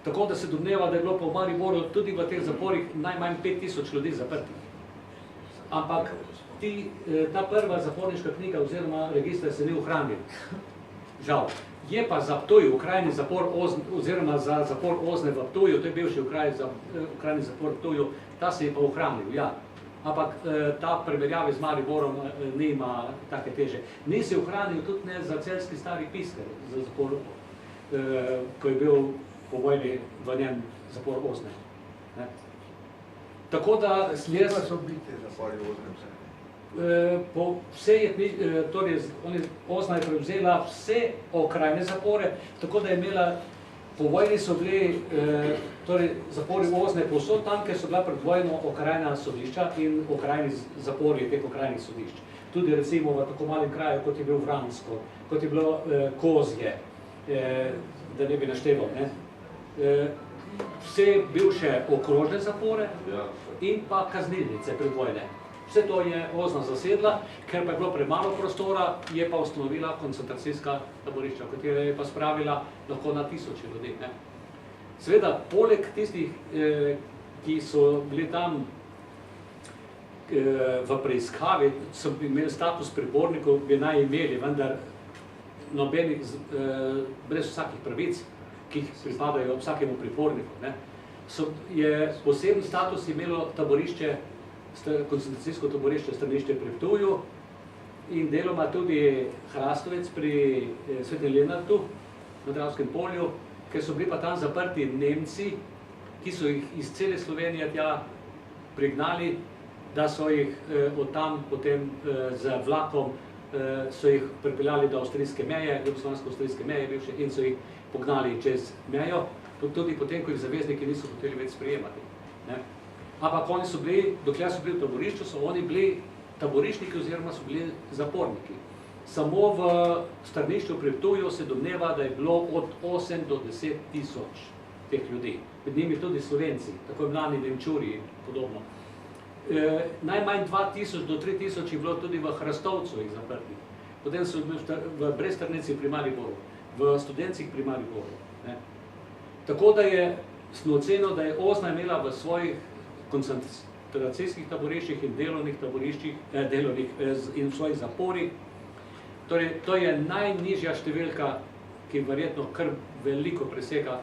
Tako da se domneva, da je bilo po Mariboru tudi v teh zaporih najmanj 5000 ljudi zaprtih. Ampak ta prva zaporniška knjiga oziroma registra se ni ohranil. Žal. Je pa za Ptuj, okrajni zapor oziroma za zapor OZNE v Ptuju, to je bivši okrajni zapor v Ptuju, ta se je pa ohranil, ja. Ampak ta primerjavi z Mariborom nima take teže. Ni se ohranil tudi ne za celjski stari Pisker, za zapor, ko je bil po vojni v njem zapor OZNE. Tako da... Sleda so biti zapori OZNE vse? Torej, OZNA je prevzela vse okrajne zapore, tako da je imela, po vojni so bili zapori OZNE povsod tam, ker so bila pred vojno okrajna sodišča in okrajni zapori teh okrajnih sodišč. Tudi recimo v tako malem kraju, kot je bil Vransko, kot je bilo Kozje, da ne bi našteval, vse bivše okrožne zapore in pa kaznilnice pred vojne. Vse to je OZNA zasedla, ker pa je bilo premalo prostora, je pa ustanovila koncentracijska taborišča, v katere je pa spravila lahko na 1000 ljudi. Seveda, poleg tistih, ki so bili tam v preiskavi, so imeli status pripornikov, bi naj imeli, vendar nobenih, brez vsakih pravic, ki jih pripadajo vsakemu priporniku, je poseben status imelo taborišče, koncentracijsko taborišče Strnišče pri Ptuju in deloma tudi Hrastovec pri Svetem Lenartu na Dravskem polju, ker so bili pa tam zaprti Nemci, ki so jih iz cele Slovenije tja prignali, da so jih od tam potem z vlakom so jih pripeljali do avstrijske meje, jugoslavijsko-avstrijske meje bivše, in so jih pognali čez mejo, tudi potem, ko jih zavezniki niso hoteli več sprejemati. Ampak oni so bili, dokler so bili v taborišču, so oni bili taboriščniki oziroma so bili zaporniki. Samo v Strnišču pri Ptuju se domneva, da je bilo od 8 do 10 tisoč teh ljudi. Med njimi tudi Slovenci, tako imenovani Nemčuri in podobno. Najmanj 2000 do 3000 je bilo tudi v Hrastovcu jih zaprtih. Potem so bili v Brezstrnici pri Mariboru, v Studencih pri Mariboru. Tako da smo ocenili, da je OZNA imela v svojih koncentracijskih taboriščih in delovnih taboriščih in v svojih zaporih. Torej, to je najnižja številka, ki verjetno kar veliko presega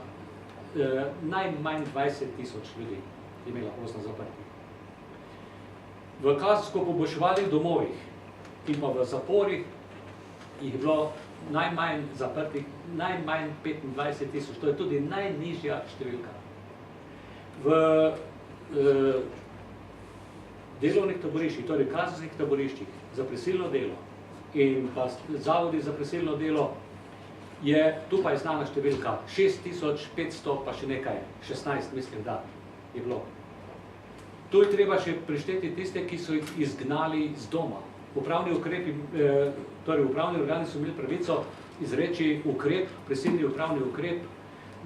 najmanj 20 tisoč ljudi imela osna zaprtih. V kazensko-poboljševalnih domovih in pa v zaporih jih je bilo najmanj zaprtih, najmanj 25 tisoč, to je tudi najnižja številka. V delovnih taboriščih, torej kazenskih taboriščih za prisilno delo in pa zavodi za prisilno delo je tu pa je znana številka 6500 pa še nekaj, 16 mislim, da je bilo. Tu je treba še prišteti tiste, ki so jih izgnali z doma. Upravni ukrepi, torej upravni organi so imeli pravico izreči ukrep, prisilni upravni ukrep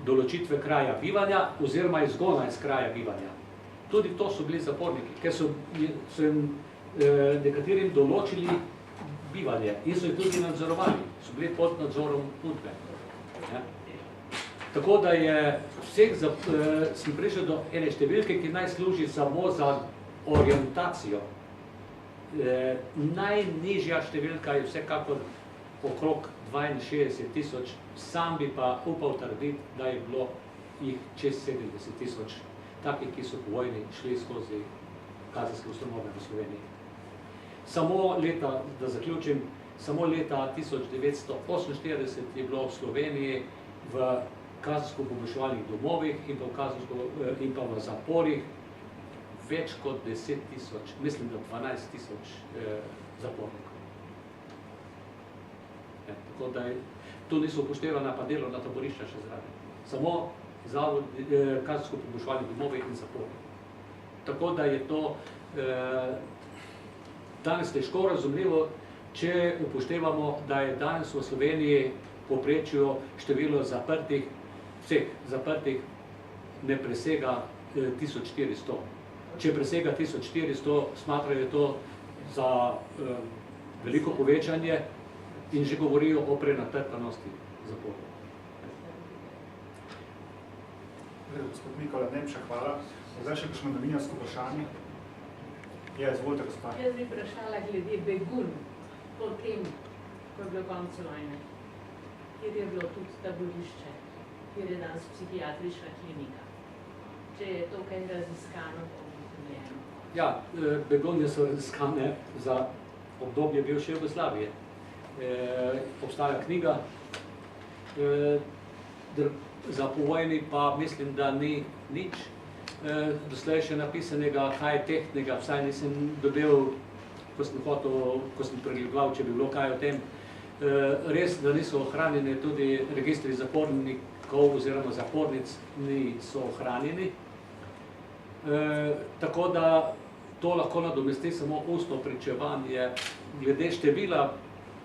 določitve kraja bivanja oziroma izgona iz kraja bivanja. Tudi to so bili zaporniki, ker so nekaterim določili bivanje in so jih tudi nadzorovali, so bili pod nadzorom UDBE. Tako da je sem prišel do ene številke, ki naj služi samo za orientacijo. Najnižja številka je vsekakor okrog 62 tisoč, sam bi pa upal trditi, da je bilo jih čez 70 tisoč takih, ki so po vojni šli skozi kazenske ustanove v Sloveniji. Samo leta, da zaključim, samo leta 1948 je bilo v Sloveniji v kazensko-poboljševalnih domovih in pa v zaporih več kot 10 tisoč, mislim, da 12 tisoč zapornikov. Tako da tu niso upoštevana pa delovna taborišča še zraven. Samo kazensko-poboljševalnih domovi in zapori. Tako da je to danes težko razumljivo, če upoštevamo, da je danes v Sloveniji povprečju število zaprtih, vseh zaprtih ne presega 1400. Če presega 1400, smatrajo to za veliko povečanje in že govorijo o prenatrpanosti zaporov. Gospod Mikola, najlepša hvala. Zdaj še kakšno novinarsko vprašanje? Ja, izvolite, gospod. Jaz bi vprašala glede begun po tem, ko je bilo konec vojne, kjer je bilo tudi taborišče, kjer je danes psihiatrična klinika. Če je to kaj raziskano, pomišljeno. Ja, begunje so raziskane za obdobje bivše Jugoslavije. Obstaja knjiga, za po vojni pa mislim, da ni nič doslej še napisanega, kaj je tehtnega, vsaj nisem dobil, ko sem pregledoval, če bi bilo kaj o tem. Res, da niso ohranjeni tudi registri zapornikov oziroma zapornic niso ohranjeni. Tako da to lahko nadomesti samo ustno pričevanje. Glede števila,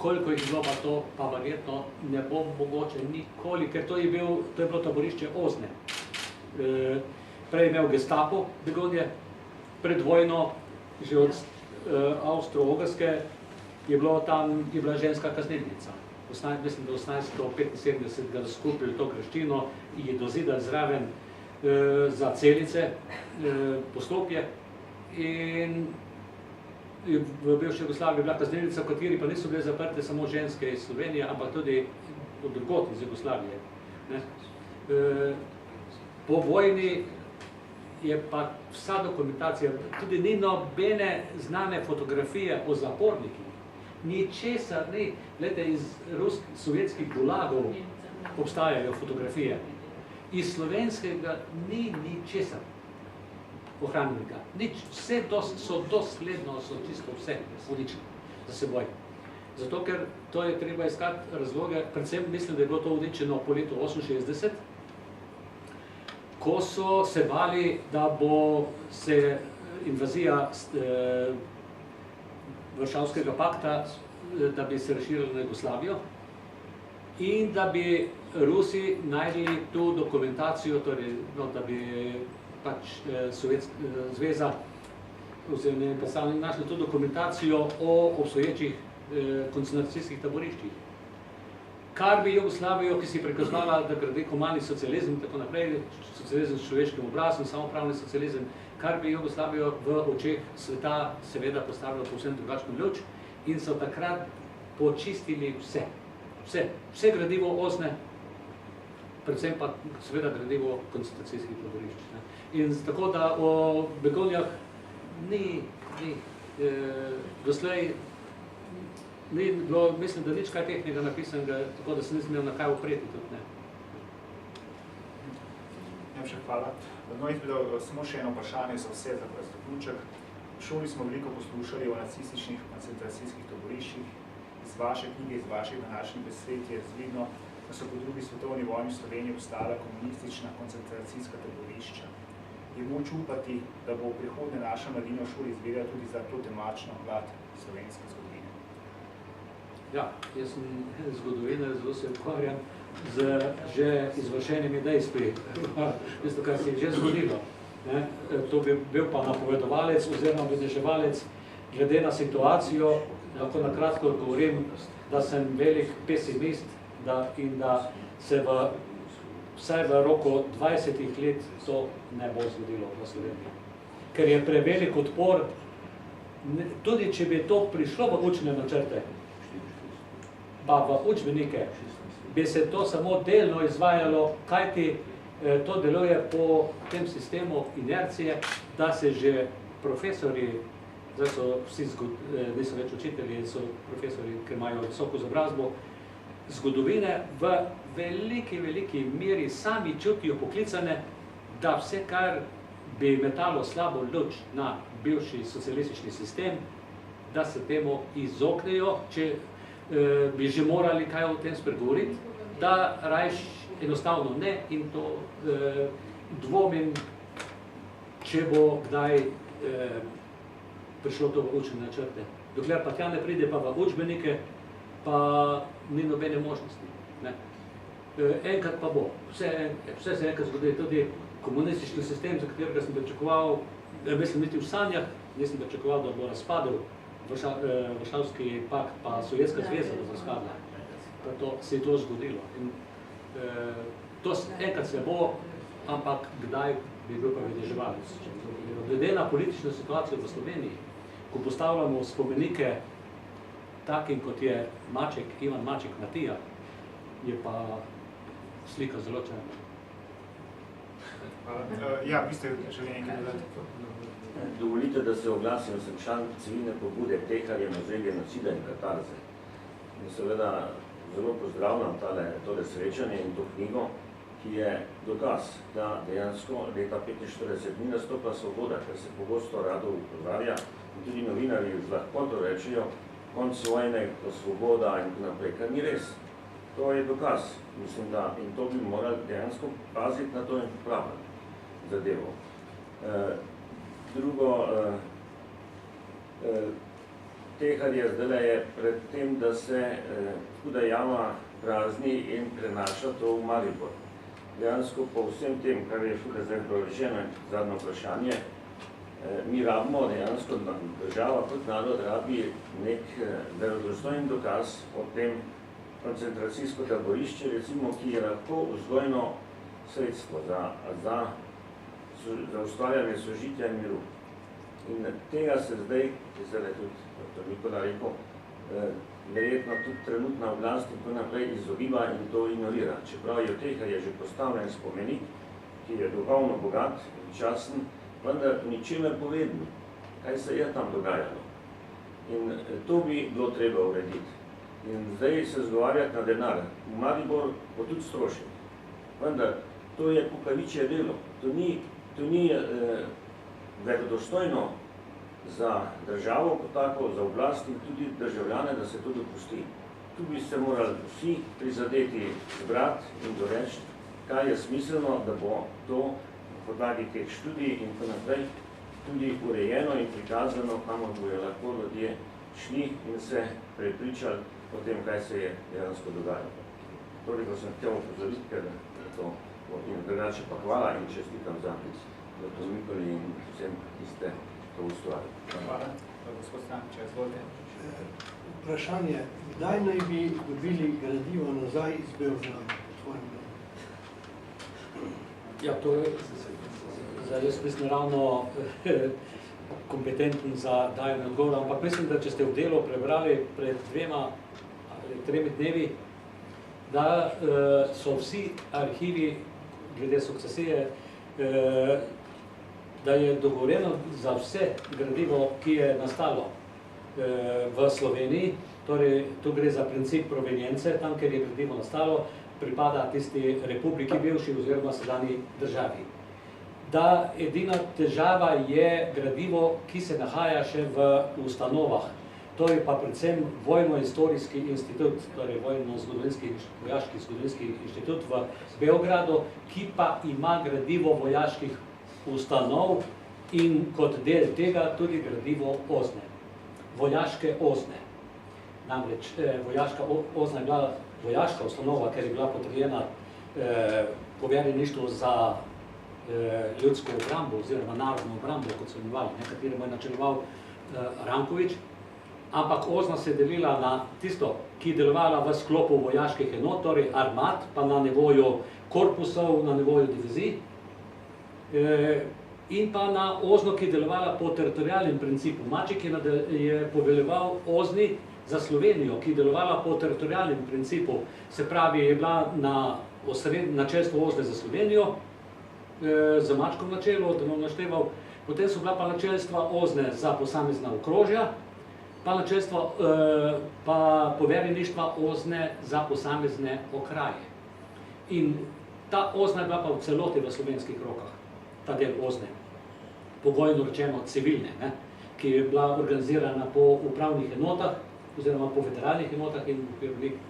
koliko jih bilo pa to, pa verjetno ne bo mogoče nikoli, ker to je bilo taborišče Ozne. Prej je imel Gestapo begunje, pred vojno, že od Avstro-Ogrske, je bila ženska kaznilnica. Mislim, da 1875 ga skupili to graščino in je dozidali zraven za celice poslopje. In v bivši Jugoslaviji je bila kaznilnica, v kateri pa niso bile zaprte samo ženske iz Slovenije, ampak tudi od drugod iz Jugoslavije. Po vojni je pa vsa dokumentacija, tudi ni nobene znane fotografije o zapornikih. Ničesar ni. Glede, iz sovjetskih gulagov obstajajo fotografije. Iz slovenskega ni ničesar ohranjenega. Nič. Vse so dosledno, so čisto vse uničili za seboj. Zato, ker to je treba iskati razloge, predvsem mislim, da je bilo to uničeno po letu 1968, ko so se bali, da bo se invazija Varšavskega pakta, da bi se razširila na Jugoslavijo in da bi Rusi najdli tu dokumentacijo, torej, da bi pač Sovjetska zveza oziroma predstavniki našli tu dokumentacijo o obstoječih koncentracijskih taboriščih. Kar bi Jugoslavijo, ki si prikazovala, da gradi humanni socializem in tako naprej, socializem s človeškim obrazom, samopravni socializem, kar bi Jugoslavijo v očeh sveta seveda postavilo povsem drugačno luč in so takrat počistili vse gradivo Ozne, predvsem pa seveda gradivo koncentracijskih taborišč. In tako da o begonjah ni doslej ni bilo, mislim, da nič kaj tehnega napisanega, tako da se nisem imel na kaj opreti tudi, ne. Najlepša hvala. No, jaz bi dal samo še eno vprašanje za vse, za zaključek. V šoli smo veliko poslušali o nacističnih koncentracijskih taboriščih. Iz vaše knjige, iz vaših današnjih besed je razvidno, da so po drugi svetovni vojni v Sloveniji obstala komunistična koncentracijska taborišča. Je moč upati, da bo v prihodnje naša mladina v šoli izvedela tudi za to temačno plat slovenske zgodovine? Ja, jaz sem zgodovinar, zelo se ukvarjam z že izvršenimi dejstvi, tisto, kar se je že zgodilo. Ne? To bi bil pa napovedovalec oziroma vedeževalec glede na situacijo, lahko na kratko odgovorim, da sem velik pesimist in da se vsaj v roku 20 let to ne bo zgodilo v Sloveniji. Ker je prevelik odpor, tudi če bi to prišlo v učne načrte, pa v učbenike, bi se to samo delno izvajalo, kajti to deluje po tem sistemu inercije, da se že profesori, zdaj so vsi, niso več učitelji, so profesori, ki imajo visoko izobrazbo, zgodovine v veliki meri sami čutijo poklicane, da vse, kar bi metalo slabo luč na bivši socialistični sistem, da se temu izognejo, če bi že morali kaj o tem spregovoriti, da rajš enostavno ne in to dvomim, če bo kdaj prišlo to v učne načrte. Dokler pa tja ne pride pa v učbenike, pa ni nobene možnosti. Ne? Enkrat pa bo. Vse se enkrat zgodi, tudi komunistični sistem, za katerega sem pričakoval, mislim, niti v sanjah, nisem pričakoval, da bo razpadel Varšavski pakt, pa Sovjetska zveza, da bo razpadla. Pa to se je to zgodilo. In to enkrat se bo, ampak kdaj bi bil pa vedeževalec. Glede na politično situacijo v Sloveniji, ko postavljamo spomenike takim, kot je Ivan Maček Matija, je pa slika zelo črna. Ja, vi ste želeli nekaj dodati? Dovolite, da se oglasim, sem član civilne pobude Teharje, muzej genocida in katarze. In seveda zelo pozdravljam tole srečanje in to knjigo, ki je dokaz, da dejansko leta 1945 ni nastopila svoboda, ker se pogosto rado upozarja in tudi novinarji z lahkoto rečejo konc vojne, svoboda in tako naprej, kar ni res. To je dokaz, mislim, da in to bi morali dejansko paziti na to in popraviti zadevo. Drugo, Tehar je zdaj je pred tem, da se Huda jama prazni in prenaša to v Maribor. Dejansko po vsem tem, kar je šele zdaj prorečeno, zadnjo vprašanje, mi rabimo dejansko, država kot narod rabi nek verodostojen dokaz o tem koncentracijsko taborišče, recimo, ki je lahko vzgojno sredstvo za ustvarjanje sožitja in miru. In tega se zdaj, ki se je tudi dr. Mikola rekel, verjetno tudi trenutna oblast in tako naprej izogiba in to ignorira. Čeprav je od tega je že postavljen spomenik, ki je duhovno bogat in časen, vendar ničemer povedno, kaj se je tam dogajalo. In to bi bilo treba urediti. In zdaj se zgovarjati na denar. V Maribor bo tudi strošek. Vendar to je kukavičje delo. To ni verodostojno za državo kot tako, za oblast in tudi državljane, da se to dopusti. Tu bi se morali vsi prizadeti zbrati in doreči, kaj je smiselno, da bo to podlagi teh študij in tako naprej tudi urejeno in prikazano, kamor bojo lahko ljudje šli in se prepričali o tem, kaj se je dejansko dogajalo. Toliko sem htel upozoriti, ker to in drugače pa hvala in čestitam za dr. Mikoli in vsem, ki ste to ustvarili. Hvala. Gospod Stančič, izvolite. Vprašanje, kdaj naj bi dobili gradivo nazaj iz Beograda, po tvojem mnenju? Ja, to je, zdaj jaz mislim ravno kompetenten za dajanje odgovora, ampak mislim, da če ste v Delu prebrali pred 2 ali 3 dnevi, da so vsi arhivi glede sukcesije, da je dogovorjeno za vse gradivo, ki je nastalo v Sloveniji, torej tu gre za princip provenience, tam, kjer je gradivo nastalo, pripada tisti republiki bivši oziroma sedanji državi. Da edina težava je gradivo, ki se nahaja še v ustanovah. To je pa predvsem Vojno-historijski institut, torej Vojaški zgodovinski inštitut v Beogradu, ki pa ima gradivo vojaških ustanov in kot del tega tudi gradivo OZNE. Vojaške OZNE. Namreč vojaška OZNE je bila vojaška ustanova, ker je bila potrjena poverjeništvo za ljudsko obrambo oziroma narodno obrambo, kot so imenovali, nekateri mu je načeljeval Ranković, ampak OZNA se je delila na tisto, ki je delovala v sklopu vojaških enot, torej armat, pa na nivoju korpusov, na nivoju divizij, in pa na OZNO, ki je delovala po teritorialnem principu. Maček je poveljeval OZNI za Slovenijo, ki je delovala po teritorialnem principu, se pravi, je bila na načelstvo OZNE za Slovenijo, z Mačkom na čelu, da bom našteval, potem so bila pa načelstva OZNE za posamezna okrožja, pa načelstva, pa poverjeništva OZNE za posamezne okraje. In ta OZNA je bila pa v celoti v slovenskih rokah, ta del OZNE, pogojno rečeno civilne, ki je bila organizirana po upravnih enotah, oziroma po federalnih enotah in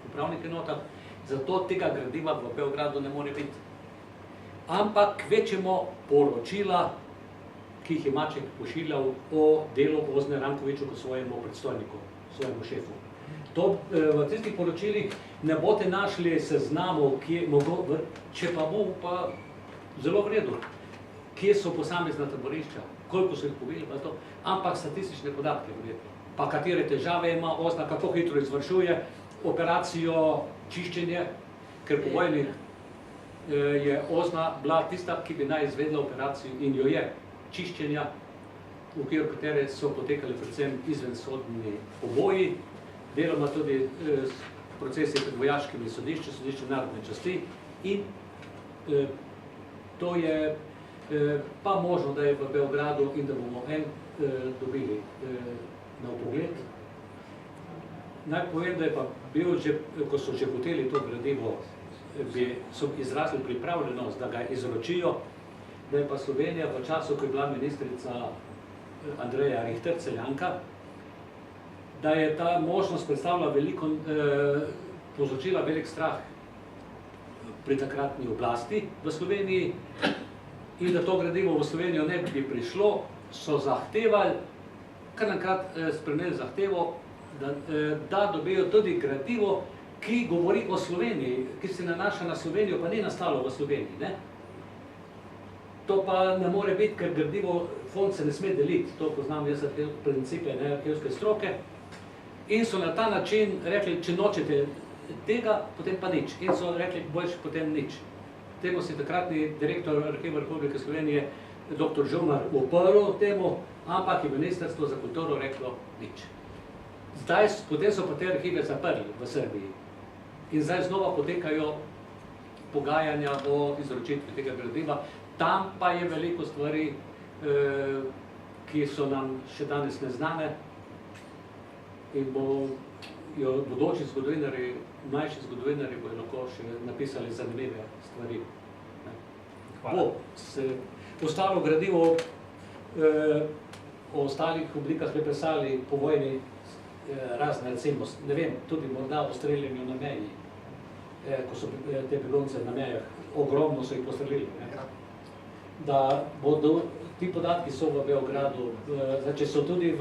upravnih enotah, zato tega gradiva v Beogradu ne more biti. Ampak kvečemo poročila, ki jih je Maček pošiljal o delu OZNE Rankoviću kot svojemu predstojniku, svojemu šefu. To v tistih poročilih ne boste našli seznamov, če pa bo pa zelo v redu, kje so posamezna taborišča, koliko so jih pobili, pa to, ampak statistične podatke verjetno. Pa katere težave ima OZNA, kako hitro izvršuje operacijo čiščenje, ker po vojni je OZNA bila tista, ki bi naj izvedla operacijo in jo je čiščenja, v okviru katere so potekali predvsem izvensodni poboji, deloma tudi procesi pred vojaškimi sodišči, sodišči narodne časti in to je pa možno, da je v Beogradu in da bomo dobili na vpogled. Naj povem, da je pa bil, ko so že hoteli to gradivo, so izrazili pripravljenost, da ga izročijo, da je pa Slovenija v času, ko je bila ministrica Andreja Richter, Celjanka, da je ta možnost predstavila povzročila velik strah pri takratni oblasti v Sloveniji in da to gradivo v Slovenijo ne bi prišlo, so zahtevali, kar naenkrat spremenili zahtevo, da dobijo tudi gradivo, ki govori o Sloveniji, ki se nanaša na Slovenijo, pa ni nastalo v Sloveniji. Ne? To pa ne more biti, ker gradivo fond se ne sme deliti. To poznam jaz principe arhivske stroke. In so na ta način rekli, če nočete tega, potem pa nič. In so rekli, boljše potem nič. Temu si takratni direktor Arhiva Republike Slovenije, dr. Žumar, uprl temu, ampak je Ministrstvo za kulturo reklo nič. Potem so pa te arhive zaprli v Srbiji. In zdaj znova potekajo pogajanja o izročitvi tega gradiva. Tam pa je veliko stvari, ki so nam še danes neznane in bojo bodoči zgodovinarji, mlajši zgodovinarji bojo lahko še napisali zanimive stvari. Bo se ostalo gradivo o ostalih oblikah represali po vojni razne, recimo, ne vem, tudi morda o streljanju na meji, ko so te begunce na mejah, ogromno so jih postrelili. Da bodo, ti podatki so v Beogradu, če so tudi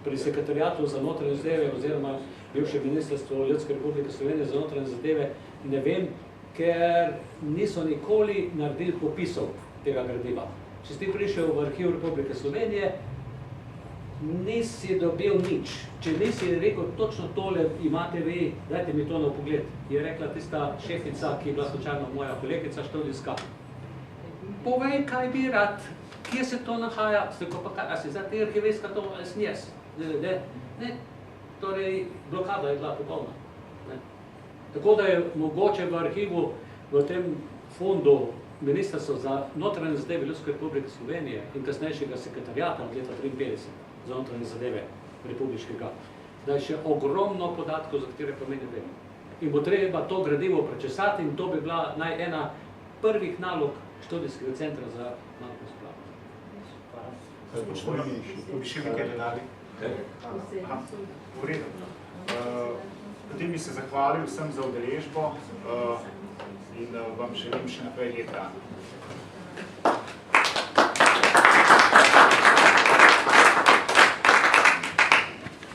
pri sekretariatu za notranje zadeve oziroma bivše ministrstvo Ljudske republike Slovenije za notranje zadeve, ne vem, ker niso nikoli naredili popisov tega gradiva. Če si ti prišel v Arhiv Republike Slovenije, nisi dobil nič. Če nisi rekel, točno tole imate vi, dajte mi to na pogled, je rekla tista šefica, ki je bila slučajno moja kolegica študijska. Povej, kaj bi rad, kje se to nahaja, tako pa kaj, a si za te arhivijska to snjes? Ne, torej blokada je bila popolna. Tako da je mogoče v arhivu, v tem fondu Ministrstva za notranje zadeve Ljudske republike Slovenije in kasnejšega sekretarjata od leta 1953 za notranje zadeve republiškega, da je še ogromno podatkov, za katere pa mi ne vemo. In bo treba to gradivo prečesati in to bi bila ena prvih nalog študijskega centra za nauko splava. Bi še nekaj dodali? V redu. Potem bi se zahvalil vsem za udeležbo in vam želim še naprej lep dan.